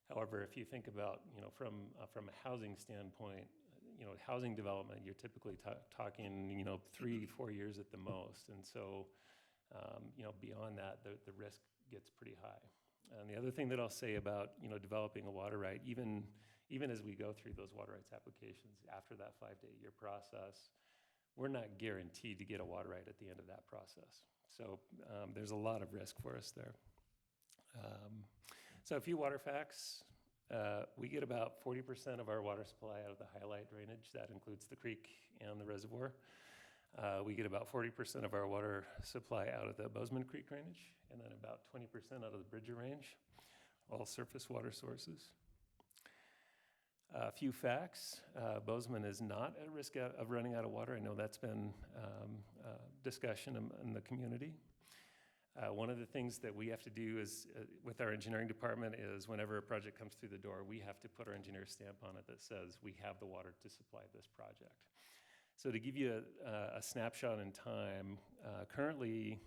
However, if you think about, from a housing standpoint, housing development, you're typically talking, 3-4 years at the most. And so, beyond that, the risk gets pretty high. And the other thing that I'll say about, developing a water right, even as we go through those water rights applications after that 5 to 8 year process, we're not guaranteed to get a water right at the end of that process. So there's a lot of risk for us there. So a few water facts. We get about 40% of our water supply out of the highlight drainage. That includes the creek and the reservoir. We get about 40% of our water supply out of the Bozeman Creek drainage, and then about 20% out of the Bridger Range, all surface water sources. A few facts. Bozeman is not at risk of running out of water. I know that's been discussion in the community. One of the things that we have to do is, with our engineering department, is whenever a project comes through the door, we have to put our engineer stamp on it that says we have the water to supply this project. So to give you a snapshot in time, currently,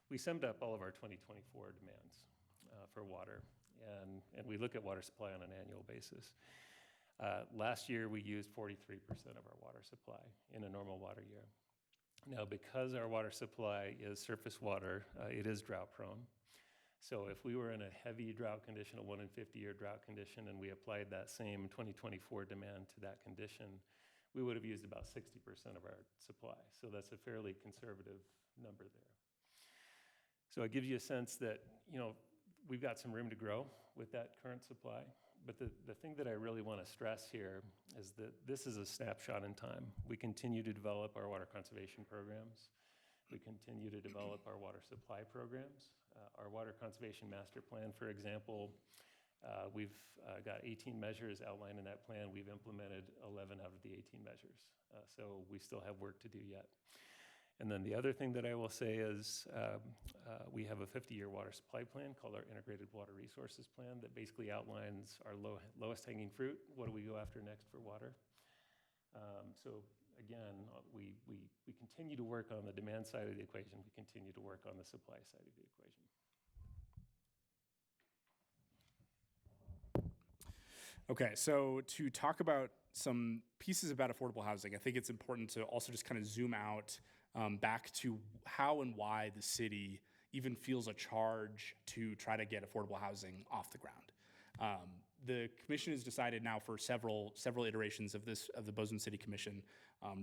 we summed up all of our 2024 demands for water, and we look at water supply on an annual basis. Last year, we used 43% of our water supply in a normal water year. Now, because our water supply is surface water, it is drought prone. So if we were in a heavy drought condition, a 1 in 50 year drought condition, and we applied that same 2024 demand to that condition, we would have used about 60% of our supply. So that's a fairly conservative number there. So it gives you a sense that, we've got some room to grow with that current supply. But the thing that I really want to stress here is that this is a snapshot in time. We continue to develop our water conservation programs. We continue to develop our water supply programs. Our water conservation master plan, for example, we've got 18 measures outlined in that plan. We've implemented 11 out of the 18 measures. So we still have work to do yet. And then the other thing that I will say is we have a 50-year water supply plan called our Integrated Water Resources Plan that basically outlines our lowest hanging fruit. What do we go after next for water? So again, we continue to work on the demand side of the equation. We continue to work on the supply side of the equation. Okay, so to talk about some pieces about affordable housing, I think it's important to also just kind of zoom out back to how and why the city even feels a charge to try to get affordable housing off the ground. The commission has decided now for several iterations of the Bozeman City Commission,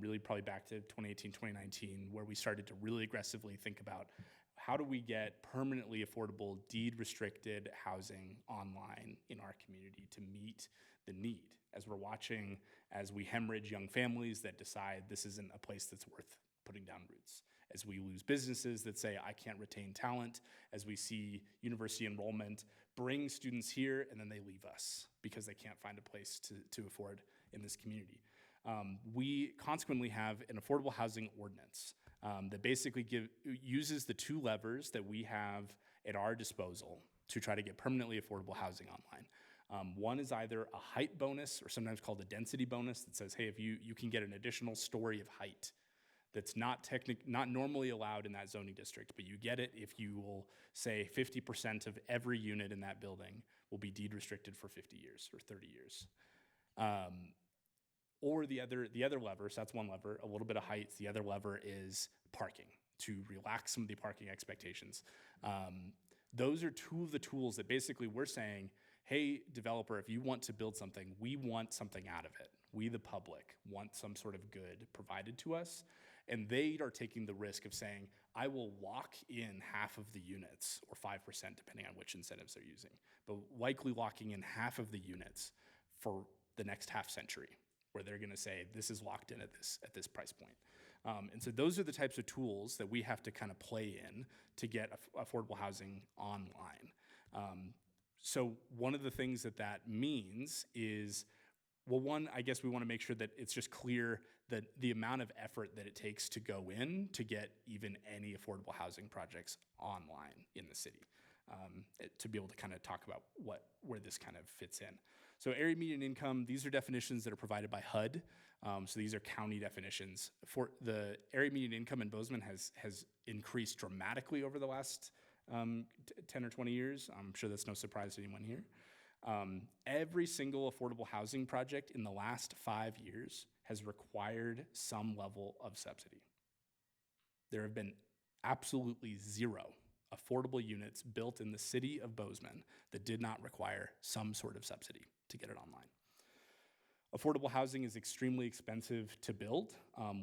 really probably back to 2018, 2019, where we started to really aggressively think about how do we get permanently affordable, deed-restricted housing online in our community to meet the need, as we're watching as we hemorrhage young families that decide this isn't a place that's worth putting down roots, as we lose businesses that say, I can't retain talent, as we see university enrollment bring students here and then they leave us because they can't find a place to afford in this community. We consequently have an affordable housing ordinance that basically uses the two levers that we have at our disposal to try to get permanently affordable housing online. One is either a height bonus or sometimes called a density bonus that says, hey, if you can get an additional story of height that's not normally allowed in that zoning district, but you get it if you will say 50% of every unit in that building will be deed restricted for 50 years or 30 years. Or the other lever, so that's one lever, a little bit of height. The other lever is parking, to relax some of the parking expectations. Those are two of the tools that basically we're saying, hey, developer, if you want to build something, we want something out of it. We, the public, want some sort of good provided to us. And they are taking the risk of saying, I will lock in half of the units, or 5%, depending on which incentives they're using, but likely locking in half of the units for the next half century, where they're gonna say, this is locked in at this price point. And so those are the types of tools that we have to kind of play in to get affordable housing online. So one of the things that means is, well, one, I guess we want to make sure that it's just clear that the amount of effort that it takes to go in to get even any affordable housing projects online in the city, to be able to kind of talk about where this kind of fits in. So area median income, these are definitions that are provided by HUD. So these are county definitions. For the area median income in Bozeman has increased dramatically over the last 10 or 20 years. I'm sure that's no surprise to anyone here. Every single affordable housing project in the last 5 years has required some level of subsidy. There have been absolutely zero affordable units built in the city of Bozeman that did not require some sort of subsidy to get it online. Affordable housing is extremely expensive to build.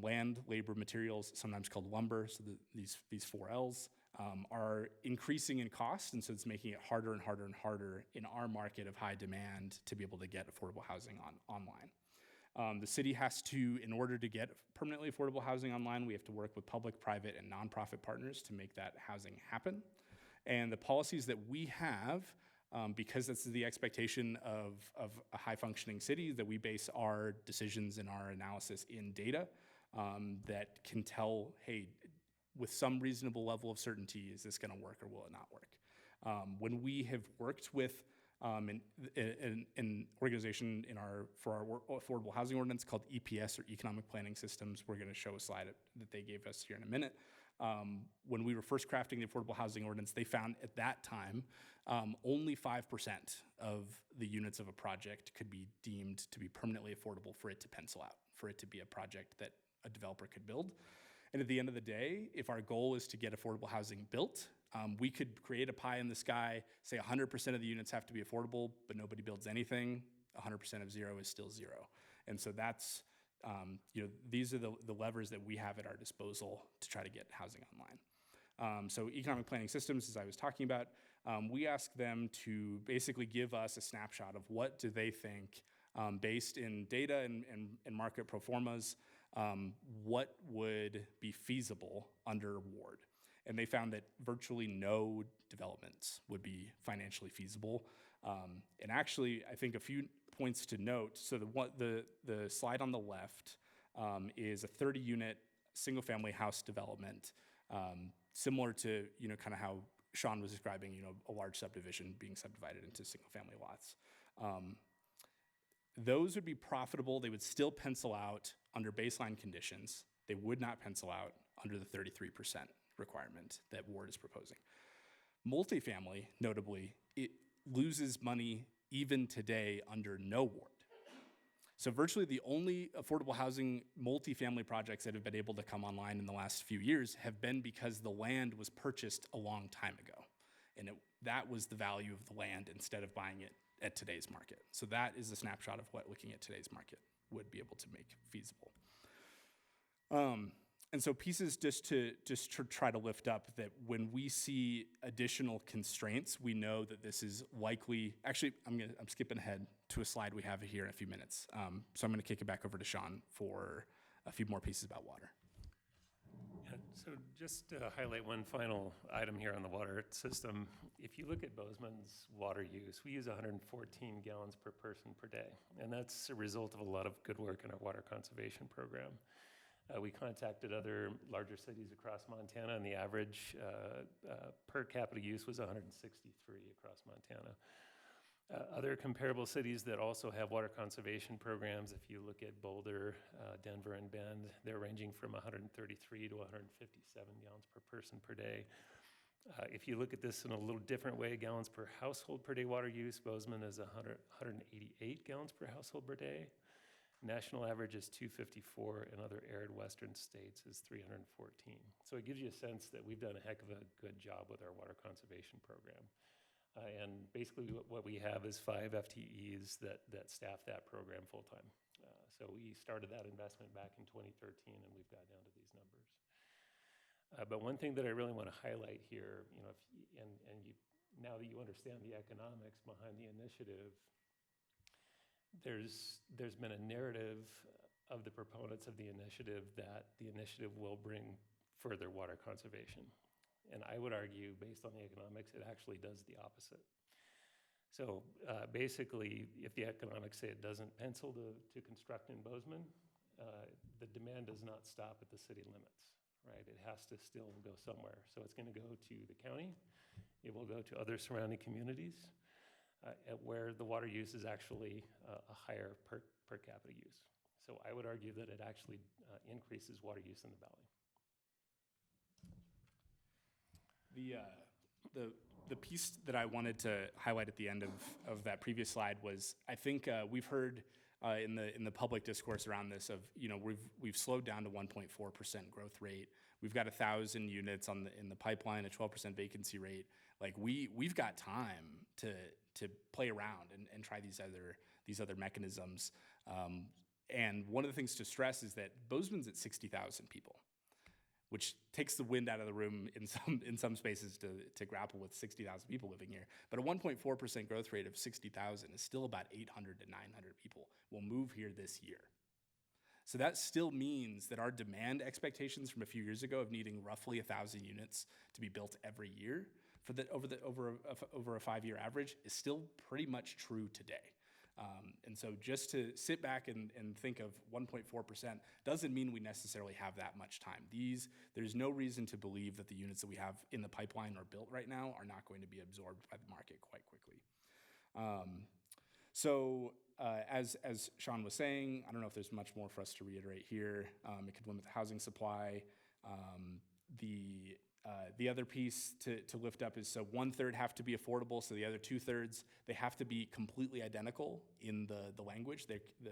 Land, labor, materials, sometimes called lumber, so these 4 Ls, are increasing in cost, and so it's making it harder and harder and harder in our market of high demand to be able to get affordable housing online. The city has to, in order to get permanently affordable housing online, we have to work with public, private, and nonprofit partners to make that housing happen. And the policies that we have, because that's the expectation of a high-functioning city, that we base our decisions and our analysis in data that can tell, hey, with some reasonable level of certainty, is this going to work or will it not work? When we have worked with an organization for our affordable housing ordinance called EPS, or Economic Planning Systems, we're going to show a slide that they gave us here in a minute. When we were first crafting the affordable housing ordinance, they found at that time only 5% of the units of a project could be deemed to be permanently affordable for it to pencil out, for it to be a project that a developer could build. And at the end of the day, if our goal is to get affordable housing built, we could create a pie in the sky, say 100% of the units have to be affordable, but nobody builds anything. 100% of zero is still zero. And so that's, these are the levers that we have at our disposal to try to get housing online. So Economic Planning Systems, as I was talking about, we ask them to basically give us a snapshot of what do they think, based in data and market pro formas, what would be feasible under Ward. And they found that virtually no developments would be financially feasible. And actually, I think a few points to note. So the slide on the left is a 30-unit single-family house development, similar to kind of how Sean was describing, a large subdivision being subdivided into single-family lots. Those would be profitable. They would still pencil out under baseline conditions. They would not pencil out under the 33% requirement that Ward is proposing. Multifamily, notably, it loses money even today under no Ward. So virtually the only affordable housing multifamily projects that have been able to come online in the last few years have been because the land was purchased a long time ago. And that was the value of the land instead of buying it at today's market. So that is a snapshot of what looking at today's market would be able to make feasible. And so pieces just to try to lift up that when we see additional constraints, we know that this is likely, actually, I'm skipping ahead to a slide we have here in a few minutes. So I'm gonna kick it back over to Sean for a few more pieces about water. So just to highlight one final item here on the water system, if you look at Bozeman's water use, we use 114 gallons per person per day. And that's a result of a lot of good work in our water conservation program. We contacted other larger cities across Montana, and the average per capita use was 163 across Montana. Other comparable cities that also have water conservation programs, if you look at Boulder, Denver, and Bend, they're ranging from 133 to 157 gallons per person per day. If you look at this in a little different way, gallons per household per day water use, Bozeman is 188 gallons per household per day. National average is 254, and other arid western states is 314. So it gives you a sense that we've done a heck of a good job with our water conservation program. And basically what we have is 5 FTEs that staff that program full-time. So we started that investment back in 2013, and we've got down to these numbers. But one thing that I really want to highlight here, you know, now that you understand the economics behind the initiative, there's been a narrative of the proponents of the initiative that the initiative will bring further water conservation. And I would argue, based on the economics, it actually does the opposite. So basically, if the economics say it doesn't pencil to construct in Bozeman, the demand does not stop at the city limits, right? It has to still go somewhere. So it's going to go to the county. It will go to other surrounding communities where the water use is actually a higher per capita use. So I would argue that it actually increases water use in the valley. The piece that I wanted to highlight at the end of that previous slide was, I think we've heard in the public discourse around this of, you know, we've slowed down to 1.4% growth rate. We've got 1,000 units in the pipeline, a 12% vacancy rate. Like we've got time to play around and try these other mechanisms. And one of the things to stress is that Bozeman's at 60,000 people, which takes the wind out of the room in some spaces to grapple with 60,000 people living here. But a 1.4% growth rate of 60,000 is still about 800 to 900 people will move here this year. So that still means that our demand expectations from a few years ago of needing roughly 1,000 units to be built every year over a 5-year average is still pretty much true today. And so just to sit back and think of 1.4% doesn't mean we necessarily have that much time. There's no reason to believe that the units that we have in the pipeline or built right now are not going to be absorbed by the market quite quickly. As Sean was saying, I don't know if there's much more for us to reiterate here. It could limit the housing supply. The other piece to lift up is, so 1/3 have to be affordable, so the other 2/3, they have to be completely identical in the language.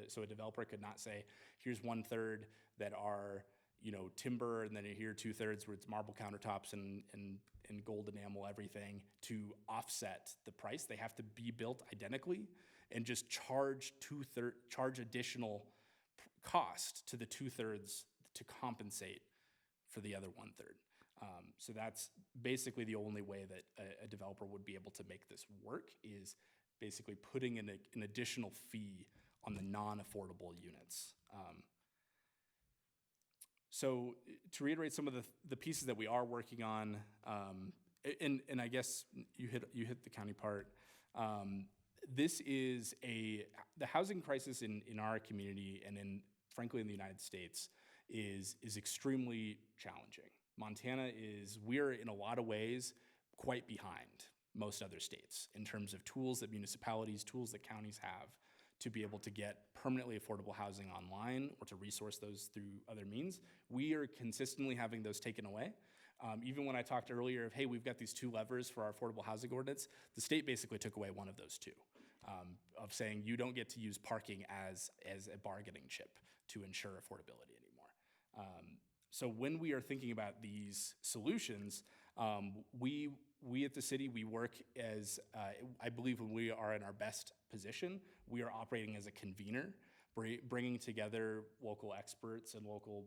So a developer could not say, here's 1/3 that are, you know, timber, and then here 2/3 where it's marble countertops and gold enamel everything to offset the price. They have to be built identically and just charge additional cost to the 2/3 to compensate for the other 1/3. So that's basically the only way that a developer would be able to make this work, is basically putting an additional fee on the non-affordable units. So to reiterate some of the pieces that we are working on, and I guess you hit the county part. This is the housing crisis in our community and frankly in the United States is extremely challenging. Montana we're in a lot of ways quite behind most other states in terms of tools that municipalities, tools that counties have to be able to get permanently affordable housing online or to resource those through other means. We are consistently having those taken away. Even when I talked earlier of, hey, we've got these 2 levers for our affordable housing ordinance, the state basically took away one of those 2, of saying you don't get to use parking as a bargaining chip to ensure affordability anymore. So when we are thinking about these solutions, we at the city, we work as, I believe when we are in our best position, we are operating as a convener, bringing together local experts and local,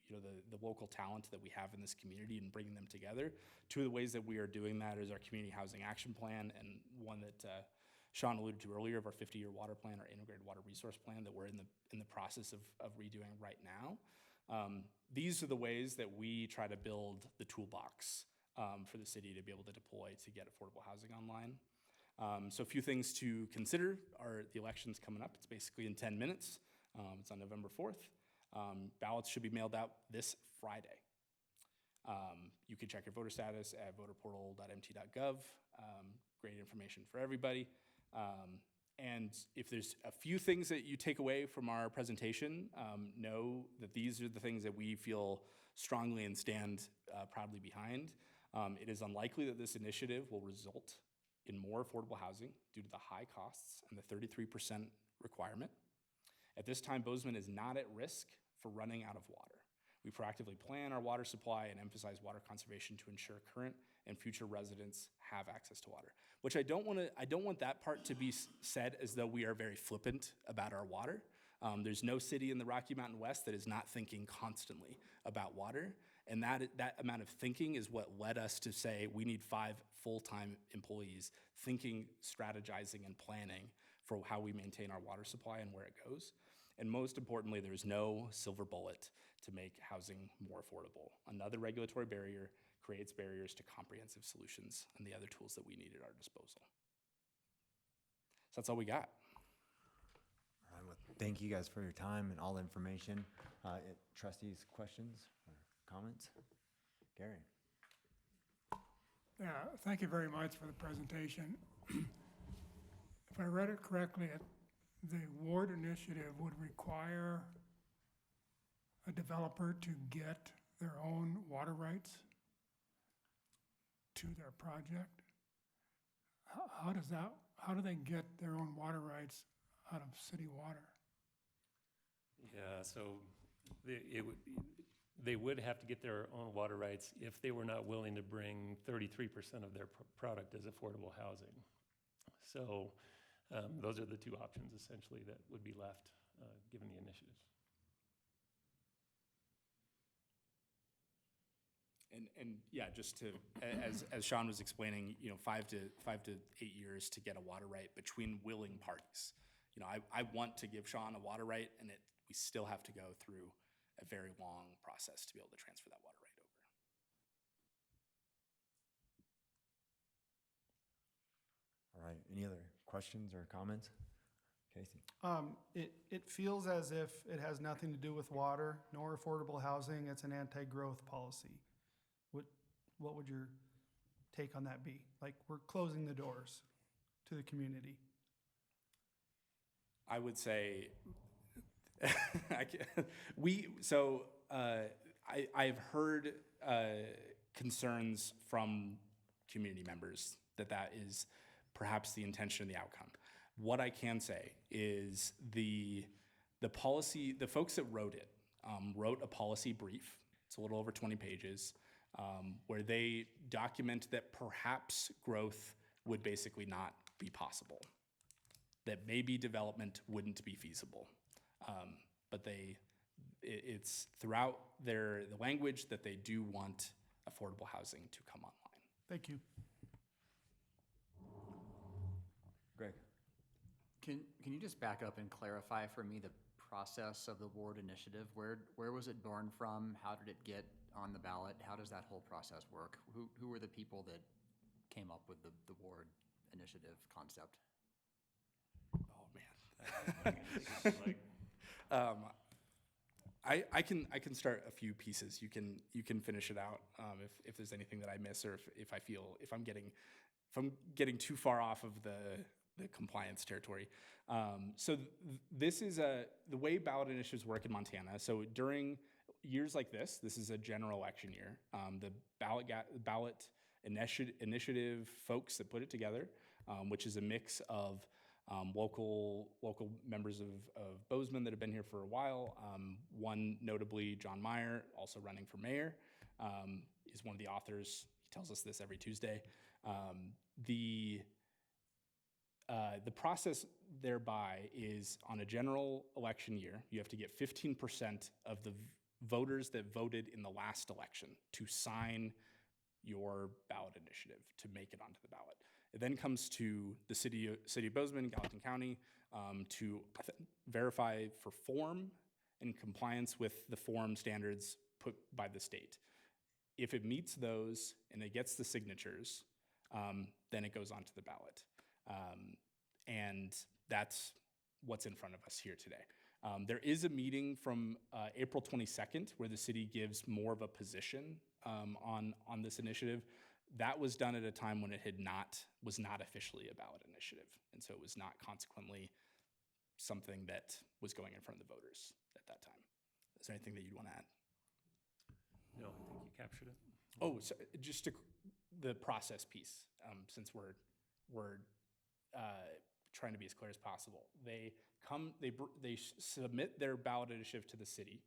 the local talent that we have in this community and bringing them together. 2 of the ways that we are doing that is our Community Housing Action Plan, and one that Sean alluded to earlier of our 50-year water plan, our integrated water resource plan that we're in the process of redoing right now. These are the ways that we try to build the toolbox for the city to be able to deploy to get affordable housing online. So a few things to consider are the election's coming up. It's basically in 10 minutes. It's on November 4th. Ballots should be mailed out this Friday. You can check your voter status at voterportal.mt.gov. Great information for everybody. And if there's a few things that you take away from our presentation, know that these are the things that we feel strongly and stand proudly behind. It is unlikely that this initiative will result in more affordable housing due to the high costs and the 33% requirement. At this time, Bozeman is not at risk for running out of water. We proactively plan our water supply and emphasize water conservation to ensure current and future residents have access to water. Which I don't want that part to be said as though we are very flippant about our water. There's no city in the Rocky Mountain West that is not thinking constantly about water. And that amount of thinking is what led us to say we need 5 full-time employees thinking, strategizing, and planning for how we maintain our water supply and where it goes. And most importantly, there's no silver bullet to make housing more affordable. Another regulatory barrier creates barriers to comprehensive solutions and the other tools that we need at our disposal. So that's all we got. All right, well, thank you guys for your time and all the information. Trustees, questions or comments? Gary. Yeah, thank you very much for the presentation. If I read it correctly, the ward initiative would require a developer to get their own water rights to their project. How do they get their own water rights out of city water? Yeah, so they would have to get their own water rights if they were not willing to bring 33% of their product as affordable housing. So those are the two options essentially that would be left given the initiative. And yeah, just to, as Sean was explaining, 5 to 8 years to get a water right between willing parties. I want to give Sean a water right, and we still have to go through a very long process to be able to transfer that water right over. All right, any other questions or comments? Casey? It feels as if it has nothing to do with water nor affordable housing. It's an anti-growth policy. What would your take on that be? Like, we're closing the doors to the community. I would say, I've heard concerns from community members that is perhaps the intention of the outcome. What I can say is the policy, the folks that wrote it, wrote a policy brief. It's a little over 20 pages, where they document that perhaps growth would basically not be possible, that maybe development wouldn't be feasible. But it's throughout the language that they do want affordable housing to come online. Thank you. Greg. Can you just back up and clarify for me the process of the ward initiative? Where was it born from? How did it get on the ballot? How does that whole process work? Who were the people that came up with the ward initiative concept? Oh man. I can start a few pieces. You can finish it out if there's anything that I miss, or if I'm getting too far off of the compliance territory. So this is the way ballot initiatives work in Montana. So during years like this is a general election year. The ballot initiative folks that put it together, which is a mix of local members of Bozeman that have been here for a while. One notably, John Meyer, also running for mayor, is one of the authors. He tells us this every Tuesday. The process thereby is on a general election year, you have to get 15% of the voters that voted in the last election to sign your ballot initiative to make it onto the ballot. It then comes to the city of Bozeman, Gallatin County, to verify for form in compliance with the form standards put by the state. If it meets those and it gets the signatures, then it goes onto the ballot. And that's what's in front of us here today. There is a meeting from April 22nd where the city gives more of a position on this initiative. That was done at a time when it was not officially a ballot initiative. And so it was not consequently something that was going in front of the voters at that time. Is there anything that you'd want to add? No, I think you captured it. Oh, so just the process piece, since we're trying to be as clear as possible. They submit their ballot initiative to the city.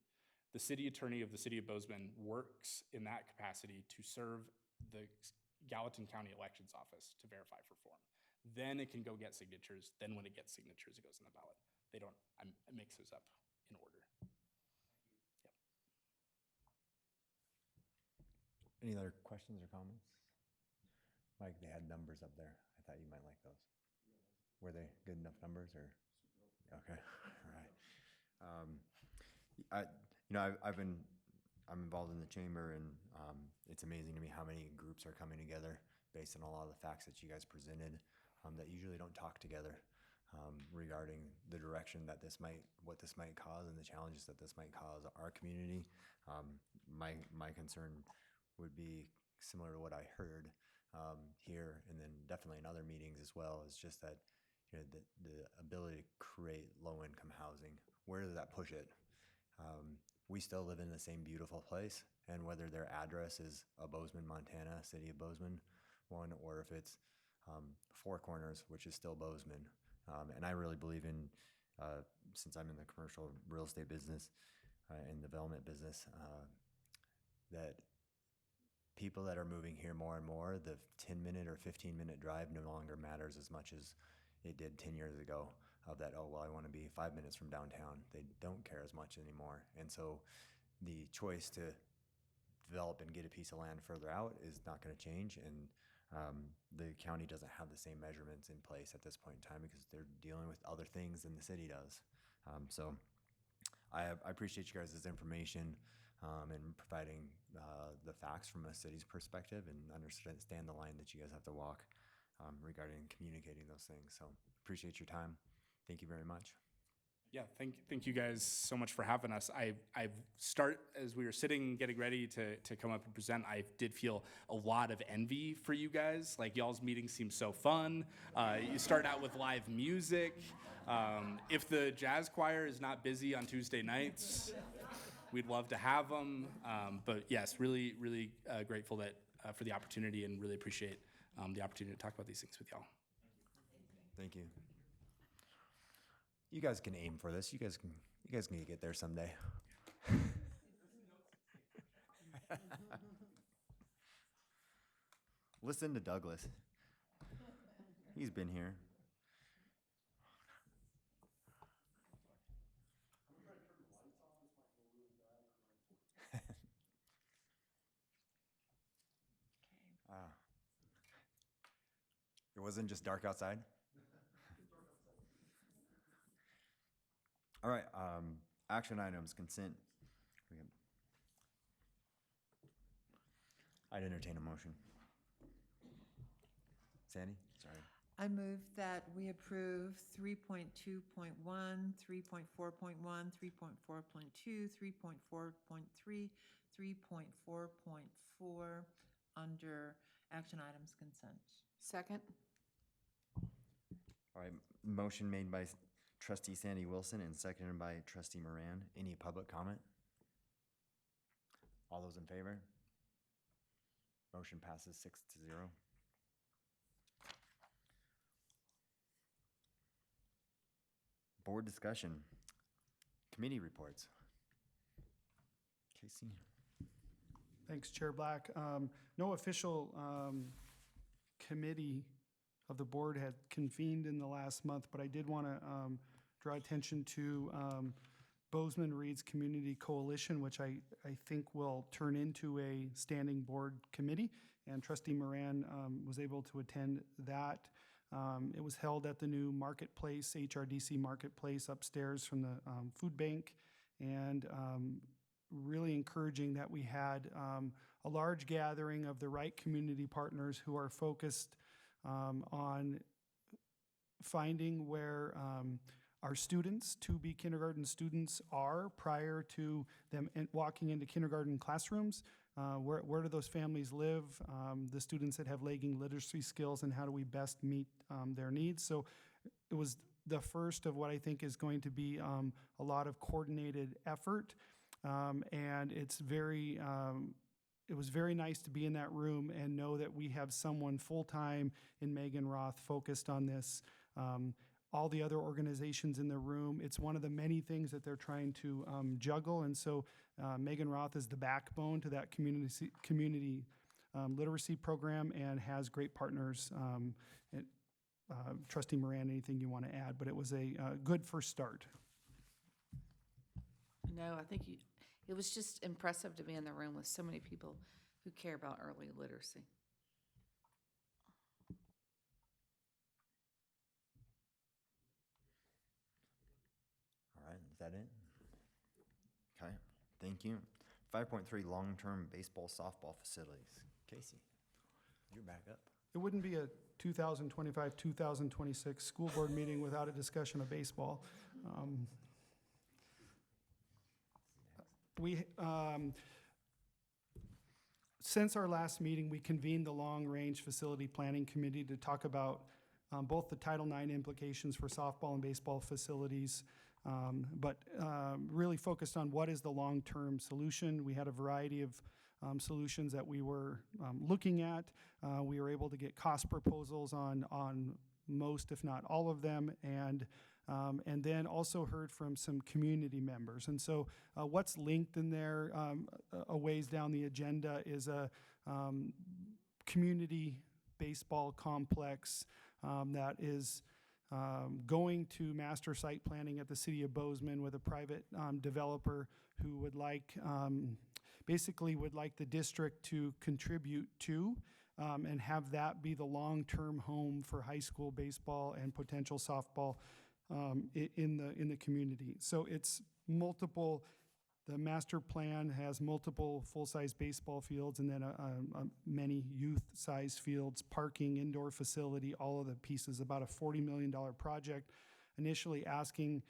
The city attorney of the city of Bozeman works in that capacity to serve the Gallatin County Elections Office to verify for form. Then it can go get signatures. Then when it gets signatures, it goes on the ballot. I mix those up in order. Yep. Any other questions or comments? Mike, they had numbers up there. I thought you might like those. Were they good enough numbers or? Okay, all right. I'm involved in the chamber, and it's amazing to me how many groups are coming together based on a lot of the facts that you guys presented that usually don't talk together regarding the direction that what this might cause and the challenges that this might cause our community. My concern would be similar to what I heard here, and then definitely in other meetings as well, is just that the ability to create low-income housing. Where does that push it? We still live in the same beautiful place, and whether their address is a Bozeman, Montana, city of Bozeman one, or if it's Four Corners, which is still Bozeman. And I really believe in, since I'm in the commercial real estate business and development business, that people that are moving here more and more, the 10-minute or 15-minute drive no longer matters as much as it did 10 years ago, of that, oh, well, I want to be 5 minutes from downtown. They don't care as much anymore. And so the choice to develop and get a piece of land further out is not going to change. And the county doesn't have the same measurements in place at this point in time because they're dealing with other things than the city does. So I appreciate you guys' information and providing the facts from a city's perspective, and understand the line that you guys have to walk regarding communicating those things. So appreciate your time. Thank you very much. Yeah, thank you guys so much for having us. As we were sitting, getting ready to come up and present, I did feel a lot of envy for you guys. Like, y'all's meetings seem so fun. You start out with live music. If the jazz choir is not busy on Tuesday nights, we'd love to have them. But yes, really, really grateful for the opportunity, and really appreciate the opportunity to talk about these things with y'all. Thank you. You guys can aim for this. You guys can get there someday. Listen to Douglas. He's been here. It wasn't just dark outside? All right, action items, consent. I'd entertain a motion. Sandy, sorry. I move that we approve 3.2.1, 3.4.1, 3.4.2, 3.4.3, 3.4.4 under action items consent. Second. All right, motion made by Trustee Sandy Wilson and seconded by Trustee Moran. Any public comment? All those in favor? Motion passes 6-0. Board discussion. Committee reports. Casey. Thanks, Chair Black. No official committee of the board had convened in the last month, but I did want to draw attention to Bozeman Reads Community Coalition, which I think will turn into a standing board committee, and Trustee Moran was able to attend that. It was held at the new marketplace, HRDC marketplace upstairs from the food bank, and really encouraging that we had a large gathering of the right community partners who are focused on finding where our students, to-be kindergarten students, are prior to them walking into kindergarten classrooms. Where do those families live, the students that have lagging literacy skills, and how do we best meet their needs? So it was the first of what I think is going to be a lot of coordinated effort, and it was very nice to be in that room and know that we have someone full-time in Megan Roth focused on this. All the other organizations in the room, it's one of the many things that they're trying to juggle, and so Megan Roth is the backbone to that community literacy program and has great partners. Trustee Moran, anything you want to add? But it was a good first start. No, I think it was just impressive to be in the room with so many people who care about early literacy. All right, is that it? Okay, thank you. 5.3, long-term baseball, softball facilities. Casey, you're back up. It wouldn't be a 2025-2026 school board meeting without a discussion of baseball. Since our last meeting, we convened the Long-Range Facility Planning Committee to talk about both the Title IX implications for softball and baseball facilities, but really focused on what is the long-term solution. We had a variety of solutions that we were looking at. We were able to get cost proposals on most, if not all of them, and then also heard from some community members. And so what's linked in there a ways down the agenda is a community baseball complex that is going to master site planning at the city of Bozeman with a private developer who would like, basically would like the district to contribute to and have that be the long-term home for high school baseball and potential softball in the community. So it's multiple. The master plan has multiple full-size baseball fields and then many youth-size fields, parking, indoor facility, all of the pieces, about a $40 million project, initially asking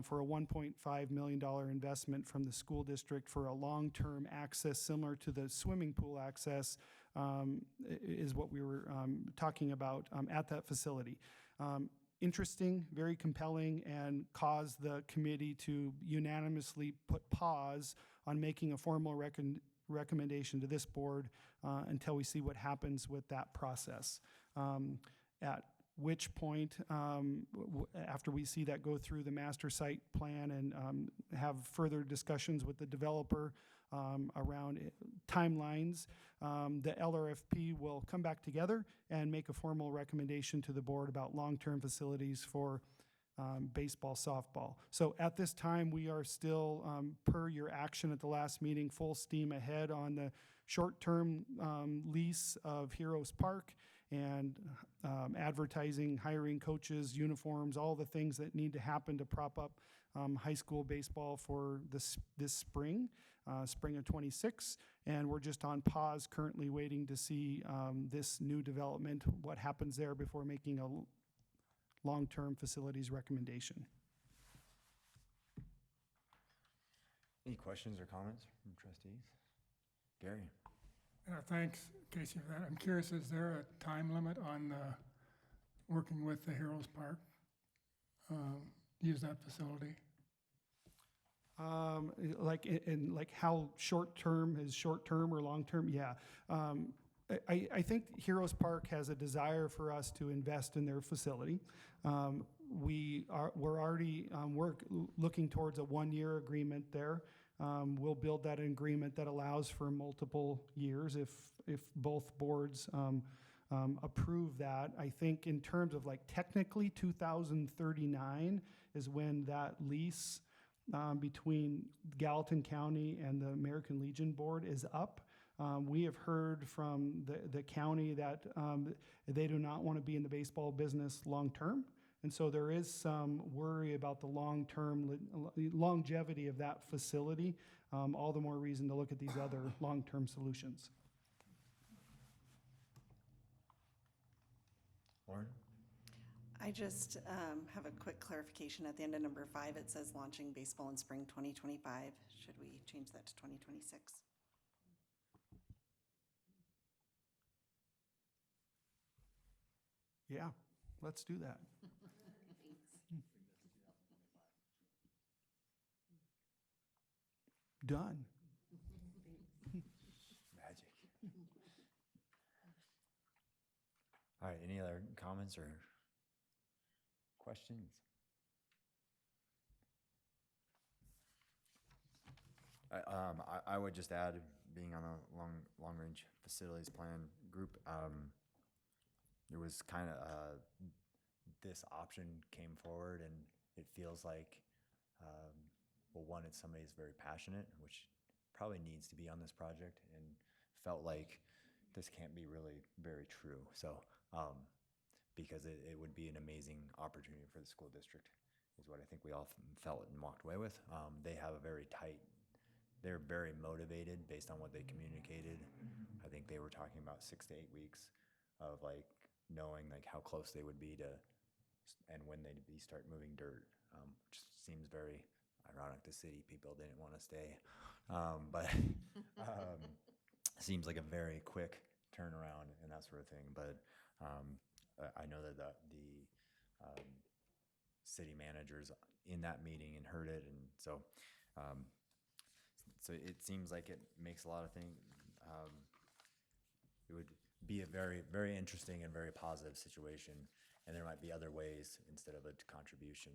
for a $1.5 million investment from the school district for a long-term access similar to the swimming pool access is what we were talking about at that facility. Interesting, very compelling, and caused the committee to unanimously put pause on making a formal recommendation to this board until we see what happens with that process. At which point, after we see that go through the master site plan and have further discussions with the developer around timelines, the LRFP will come back together and make a formal recommendation to the board about long-term facilities for baseball, softball. So at this time, we are still, per your action at the last meeting, full steam ahead on the short-term lease of Heroes Park and advertising, hiring coaches, uniforms, all the things that need to happen to prop up high school baseball for this spring, spring of '26. And we're just on pause currently waiting to see this new development, what happens there before making a long-term facilities recommendation. Any questions or comments from trustees? Gary? Thanks, Casey, for that. I'm curious, is there a time limit on working with the Heroes Park? Use that facility? Like how short-term is short-term or long-term? Yeah. I think Heroes Park has a desire for us to invest in their facility. We're already looking towards a one-year agreement there. We'll build that agreement that allows for multiple years if both boards approve that. I think in terms of like technically 2039 is when that lease between Gallatin County and the American Legion Board is up. We have heard from the county that they do not want to be in the baseball business long term. And so there is some worry about the long-term longevity of that facility. All the more reason to look at these other long-term solutions. Lauren? I just have a quick clarification at the end of number 5. It says launching baseball in spring 2025. Should we change that to 2026? Yeah, let's do that. Done. Magic. All right, any other comments or questions? I would just add, being on a long-range facilities plan group, it was kind of, this option came forward, and it feels like, well, one, it's somebody who's very passionate, which probably needs to be on this project, and felt like this can't be really very true. So, because it would be an amazing opportunity for the school district, is what I think we all felt and walked away with. They have a very tight, they're very motivated based on what they communicated. I think they were talking about 6 to 8 weeks of like knowing like how close they would be to, and when they'd be start moving dirt, which seems very ironic. The city people didn't want to stay, but seems like a very quick turnaround and that sort of thing. But I know that the city managers in that meeting and heard it, and so so it seems like it makes a lot of things. It would be a very, very interesting and very positive situation, and there might be other ways instead of a contribution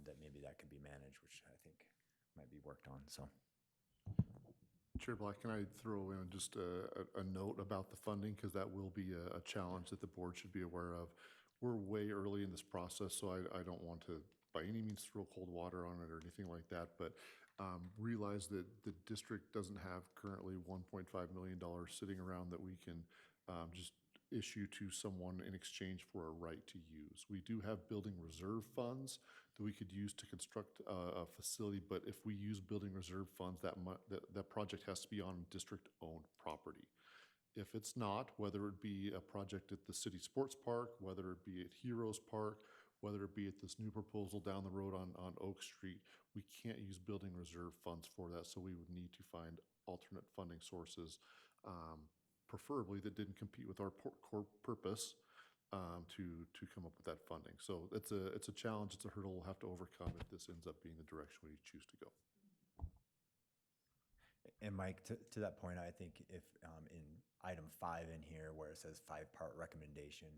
that maybe that could be managed, which I think might be worked on. So. Chair Black, can I throw in just a note about the funding, because that will be a challenge that the board should be aware of. We're way early in this process, so I don't want to by any means throw cold water on it or anything like that, but realize that the district doesn't have currently $1.5 million sitting around that we can just issue to someone in exchange for a right to use. We do have building reserve funds that we could use to construct a facility, but if we use building reserve funds, that project has to be on district-owned property. If it's not, whether it be a project at the city sports park, whether it be at Heroes Park, whether it be at this new proposal down the road on Oak Street, we can't use building reserve funds for that, so we would need to find alternate funding sources, preferably that didn't compete with our core purpose, to come up with that funding. So it's a challenge, it's a hurdle we'll have to overcome if this ends up being the direction we choose to go. And Mike, to that point, I think if in item 5 in here where it says 5-part recommendation,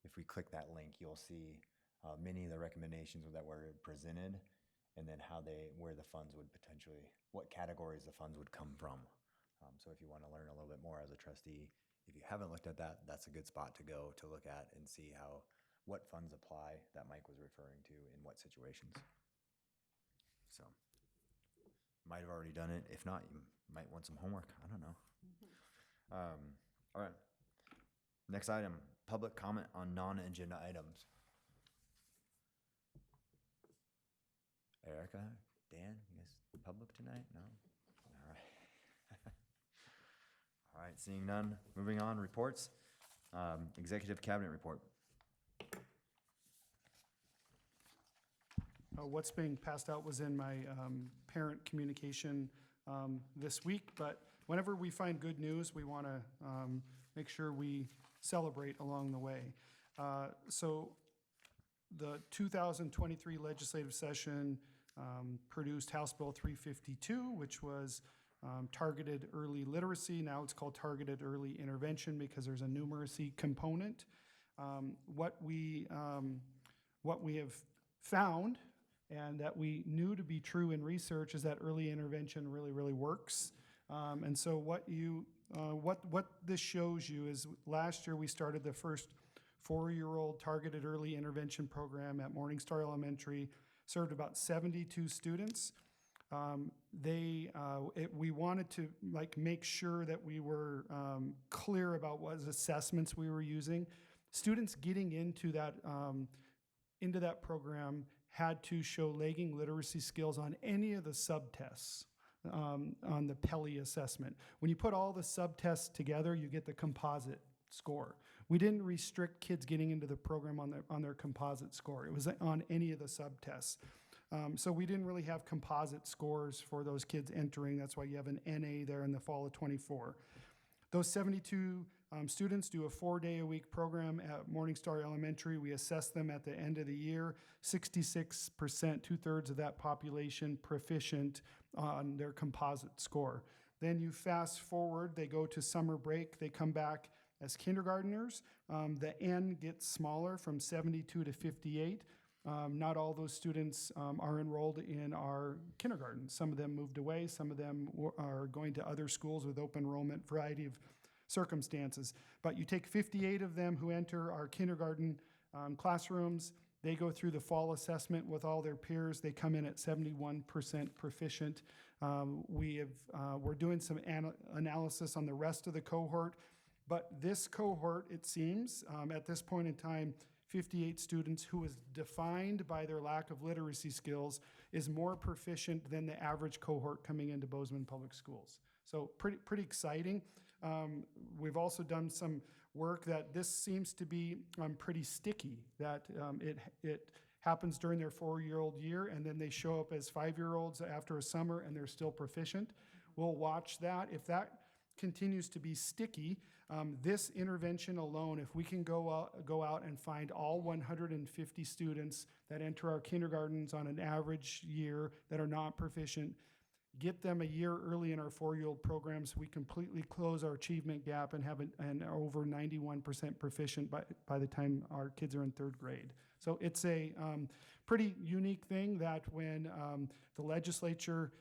if we click that link, you'll see many of the recommendations that were presented, and then where the funds would potentially, what categories the funds would come from. So if you want to learn a little bit more as a trustee, if you haven't looked at that, that's a good spot to go to look at and see what funds apply that Mike was referring to in what situations. So, might have already done it. If not, you might want some homework. I don't know. All right. Next item, public comment on non-agenda items. Erica, Dan, you guys public tonight? No? All right. All right, seeing none. Moving on, reports. Executive Cabinet report. What's being passed out was in my parent communication this week, but whenever we find good news, we want to make sure we celebrate along the way. So the 2023 legislative session produced House Bill 352, which was targeted early literacy. Now it's called targeted early intervention because there's a numeracy component. What we have found, and that we knew to be true in research, is that early intervention really, really works. And so what this shows you is last year we started the first 4-year-old targeted early intervention program at Morningstar Elementary, served about 72 students. We wanted to make sure that we were clear about what assessments we were using. Students getting into that into that program had to show lagging literacy skills on any of the subtests on the Pelley assessment. When you put all the subtests together, you get the composite score. We didn't restrict kids getting into the program on their composite score. It was on any of the subtests. So we didn't really have composite scores for those kids entering. That's why you have an NA there in the fall of '24. Those 72 students do a 4-day-a-week program at Morningstar Elementary. We assess them at the end of the year. 66%, 2/3 of that population proficient on their composite score. Then you fast forward, they go to summer break, they come back as kindergartners. The N gets smaller from 72 to 58. Not all those students are enrolled in our kindergarten. Some of them moved away. Some of them are going to other schools with open enrollment, variety of circumstances. But you take 58 of them who enter our kindergarten classrooms. They go through the fall assessment with all their peers. They come in at 71% proficient. We're doing some analysis on the rest of the cohort. But this cohort, it seems, at this point in time, 58 students who is defined by their lack of literacy skills is more proficient than the average cohort coming into Bozeman Public Schools. So pretty exciting. We've also done some work that this seems to be pretty sticky, that it happens during their 4-year-old year, and then they show up as 5-year-olds after a summer and they're still proficient. We'll watch that. If that continues to be sticky, this intervention alone, if we can go out and find all 150 students that enter our kindergartens on an average year that are not proficient, get them a year early in our 4-year-old programs, we completely close our achievement gap and have an over 91% proficient by the time our kids are in 3rd grade. So it's a pretty unique thing that when the legislature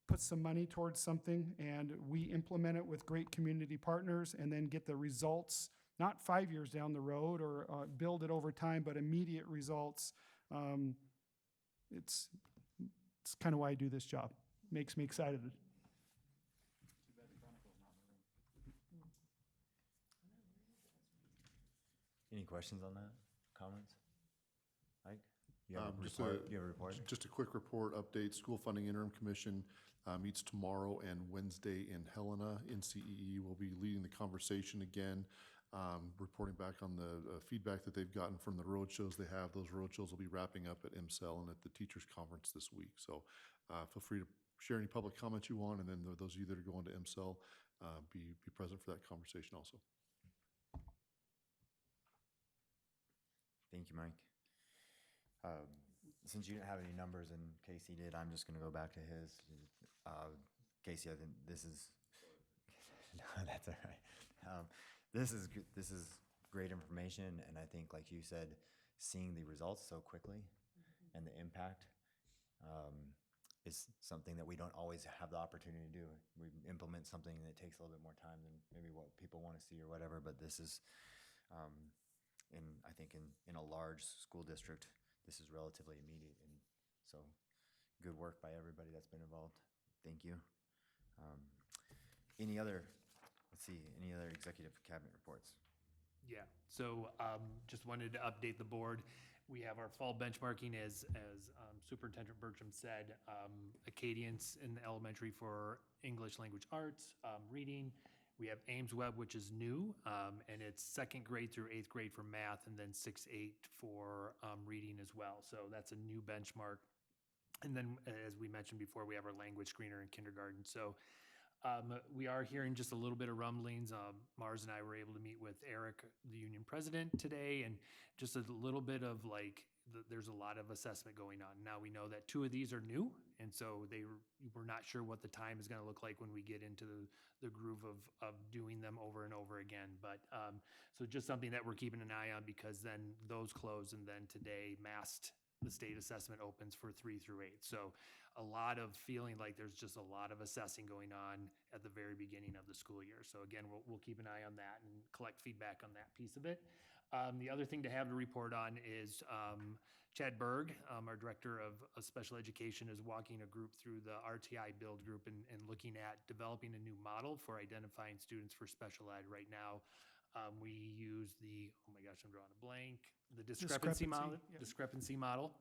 put some money towards something and we implement it with great community partners and then get the results, not 5 years down the road or build it over time, but immediate results. It's kind of why I do this job. Makes me excited. Any questions on that? Comments? Mike? You have a Just report? You have a report? Just a quick report update. School Funding Interim Commission meets tomorrow and Wednesday in Helena. NCEE will be leading the conversation again, reporting back on the feedback that they've gotten from the road shows they have. Those road shows will be wrapping up at MCEL and at the Teachers Conference this week. So feel free to share any public comments you want, and then those of you that are going to MCEL, be present for that conversation also. Thank you, Mike. Since you didn't have any numbers and Casey did, I'm just going to go back to his. Casey, I think this is no, that's all right. This is great information, and I think, like you said, seeing the results so quickly and the impact is something that we don't always have the opportunity to do. We implement something that takes a little bit more time than maybe what people want to see or whatever, but this is, I think in a large school district, this is relatively immediate, and so good work by everybody that's been involved. Thank you. Any other executive cabinet reports? Yeah, so just wanted to update the board. We have our fall benchmarking as Superintendent Bertram said, Acadience in the elementary for English language arts, reading. We have Ames Web, which is new, and it's 2nd grade through 8th grade for math, and then 6-8 for reading as well. So that's a new benchmark. And then, as we mentioned before, we have our language screener in kindergarten. So we are hearing just a little bit of rumblings. Mars and I were able to meet with Eric, the union president, today, and just a little bit of there's a lot of assessment going on. Now we know that 2 of these are new, and so we're not sure what the time is going to look like when we get into the groove of doing them over and over again. But so just something that we're keeping an eye on, because then those close, and then today the state assessment opens for 3 through 8. So a lot of feeling like there's just a lot of assessing going on at the very beginning of the school year. So again, we'll keep an eye on that and collect feedback on that piece of it. The other thing to have to report on is Chad Berg, our director of special education, is walking a group through the RTI build group and looking at developing a new model for identifying students for special ed. Right now, We use the, oh my gosh, I'm drawing a blank, the discrepancy model. Discrepancy, yep. Discrepancy model.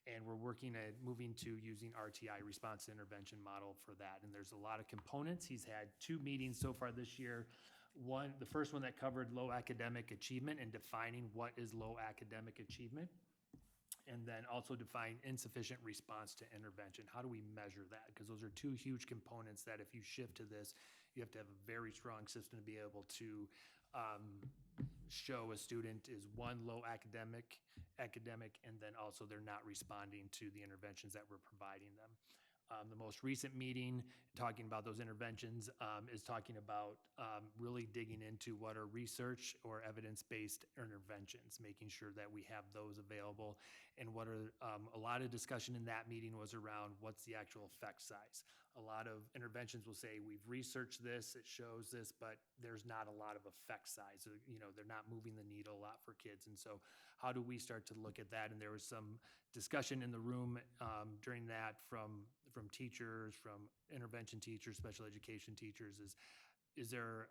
And we're working at moving to using RTI, response to intervention model, for that. And there's a lot of components. He's had 2 meetings so far this year. The first one that covered low academic achievement and defining what is low academic achievement. And then also define insufficient response to intervention. How do we measure that? Because those are 2 huge components that if you shift to this, you have to have a very strong system to be able to show a student is, 1, low academic, and then also they're not responding to the interventions that we're providing them. The most recent meeting, talking about those interventions, is talking about really digging into what are research or evidence-based interventions, making sure that we have those available. And what are a lot of discussion in that meeting was around what's the actual effect size. A lot of interventions will say, we've researched this, it shows this, but there's not a lot of effect size. You know, they're not moving the needle a lot for kids. And so how do we start to look at that? And there was some discussion in the room during that from teachers, from intervention teachers, special education teachers, is there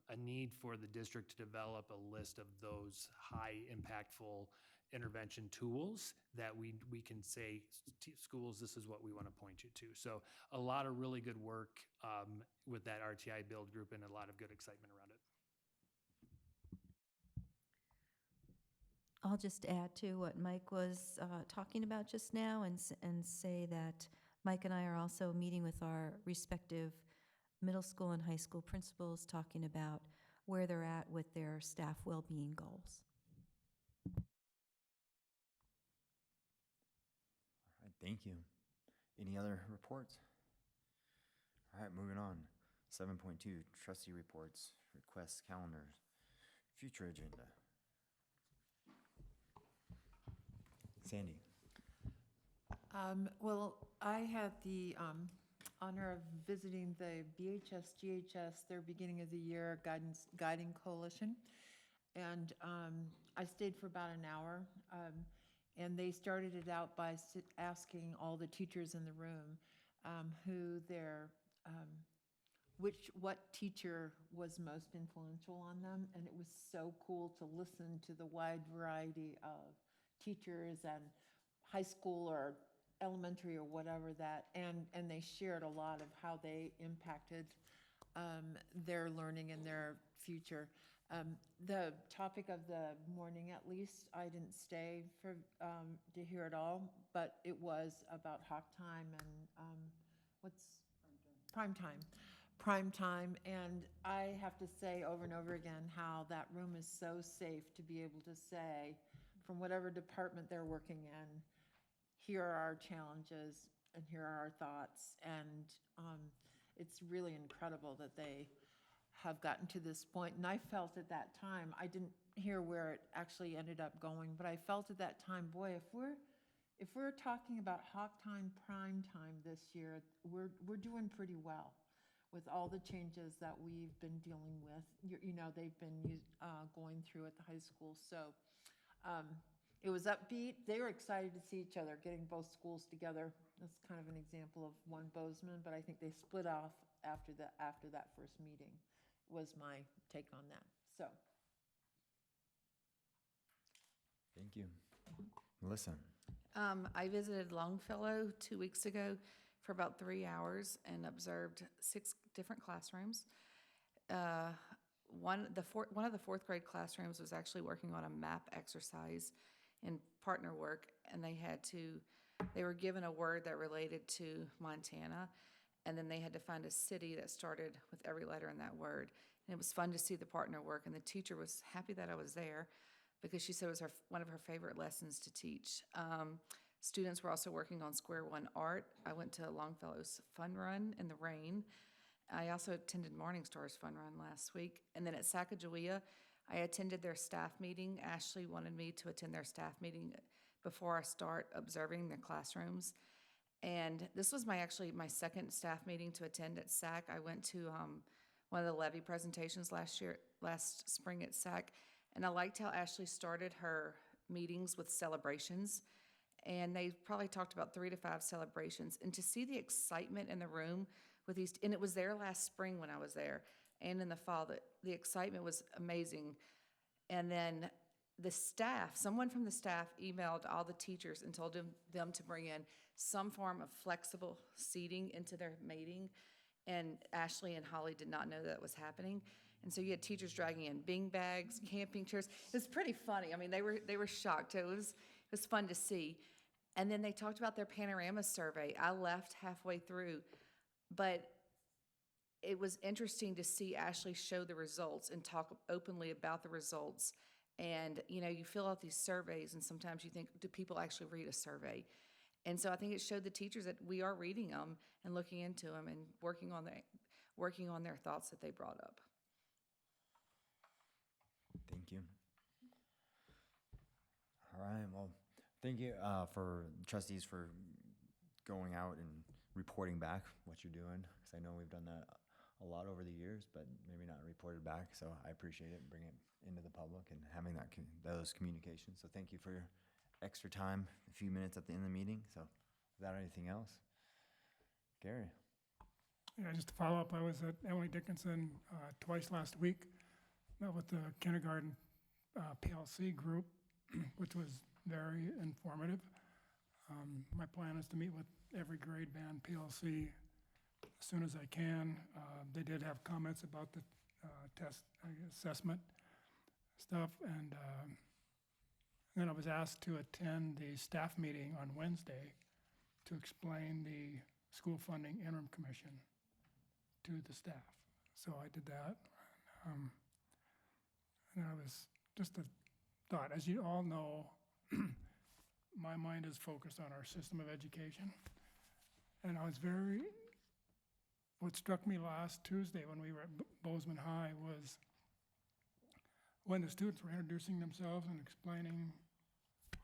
a need for the district to develop a list of those high impactful intervention tools that we can say, schools, this is what we want to point you to. So a lot of really good work with that RTI build group, and a lot of good excitement around it. I'll just add to what Mike was talking about just now and say that Mike and I are also meeting with our respective middle school and high school principals, talking about where they're at with their staff well-being goals. All right, thank you. Any other reports? All right, moving on. 7.2, trustee reports, requests, calendars, future agenda. Sandy. Well, I had the honor of visiting the BHS-GHS, their beginning of the year guiding coalition. And I stayed for about an hour. And they started it out by asking all the teachers in the room who what teacher was most influential on them. And it was so cool to listen to the wide variety of teachers and high school or elementary or whatever that, and they shared a lot of how they impacted their learning and their future. The topic of the morning, at least, I didn't stay for to hear it all, but it was about Hawk Time and what's prime time. And I have to say over and over again how that room is so safe to be able to say, from whatever department they're working in, here are our challenges and here are our thoughts. And it's really incredible that they have gotten to this point. And I felt at that time, I didn't hear where it actually ended up going, but I felt at that time, boy, if we're talking about Hawk Time, prime time this year, we're doing pretty well with all the changes that we've been dealing with. You know, they've been going through at the high school. So it was upbeat. They were excited to see each other, getting both schools together. That's kind of an example of one Bozeman, but I think they split off after that first meeting, was my take on that. So. Thank you. Melissa. I visited Longfellow 2 weeks ago for about 3 hours and observed 6 different classrooms. One of the 4th grade classrooms was actually working on a map exercise in partner work, and they were given a word that related to Montana, and then they had to find a city that started with every letter in that word. And it was fun to see the partner work, and the teacher was happy that I was there because she said it was one of her favorite lessons to teach. Students were also working on Square One art. I went to Longfellow's fun run in the rain. I also attended Morningstar's fun run last week. And then at Sacagawea, I attended their staff meeting. Ashley wanted me to attend their staff meeting before I start observing their classrooms. And this was my second staff meeting to attend at SAC. I went to one of the levy presentations last spring at SAC. And I liked how Ashley started her meetings with celebrations. And they probably talked about 3 to 5 celebrations. And to see the excitement in the room with these, and it was there last spring when I was there, and in the fall. The excitement was amazing. And then the staff, someone from the staff emailed all the teachers and told them to bring in some form of flexible seating into their meeting. And Ashley and Holly did not know that was happening. And so you had teachers dragging in bean bags, camping chairs. It was pretty funny. I mean, they were shocked. It was fun to see. And then they talked about their panorama survey. I left halfway through, but it was interesting to see Ashley show the results and talk openly about the results. And, you know, you fill out these surveys and sometimes you think, do people actually read a survey? And so I think it showed the teachers that we are reading them and looking into them and working on their thoughts that they brought up. Thank you. All right, well, thank you for trustees for going out and reporting back what you're doing, because I know we've done that a lot over the years, but maybe not reported back, so I appreciate it and bring it into the public and having those communications. So thank you for your extra time, a few minutes at the end of the meeting. So without anything else, Gary. Yeah, just to follow up, I was at Emily Dickinson twice last week. Met with the kindergarten PLC group, which was very informative. My plan is to meet with every grade band PLC as soon as I can. They did have comments about the test assessment stuff, and then I was asked to attend the staff meeting on Wednesday to explain the school funding interim commission to the staff. So I did that. And I was just a thought, as you all know, my mind is focused on our system of education. And I was what struck me last Tuesday when we were at Bozeman High was when the students were introducing themselves and explaining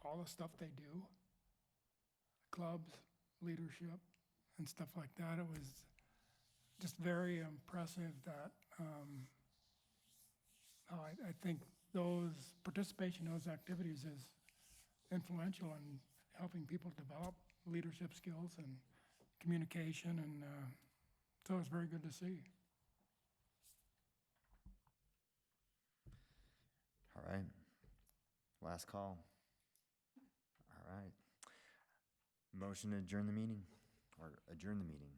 all the stuff they do, clubs, leadership, and stuff like that. It was just very impressive that I think participation in those activities is influential in helping people develop leadership skills and communication, and so it's very good to see. All right. Last call. All right. Motion to adjourn the meeting or adjourn the meeting.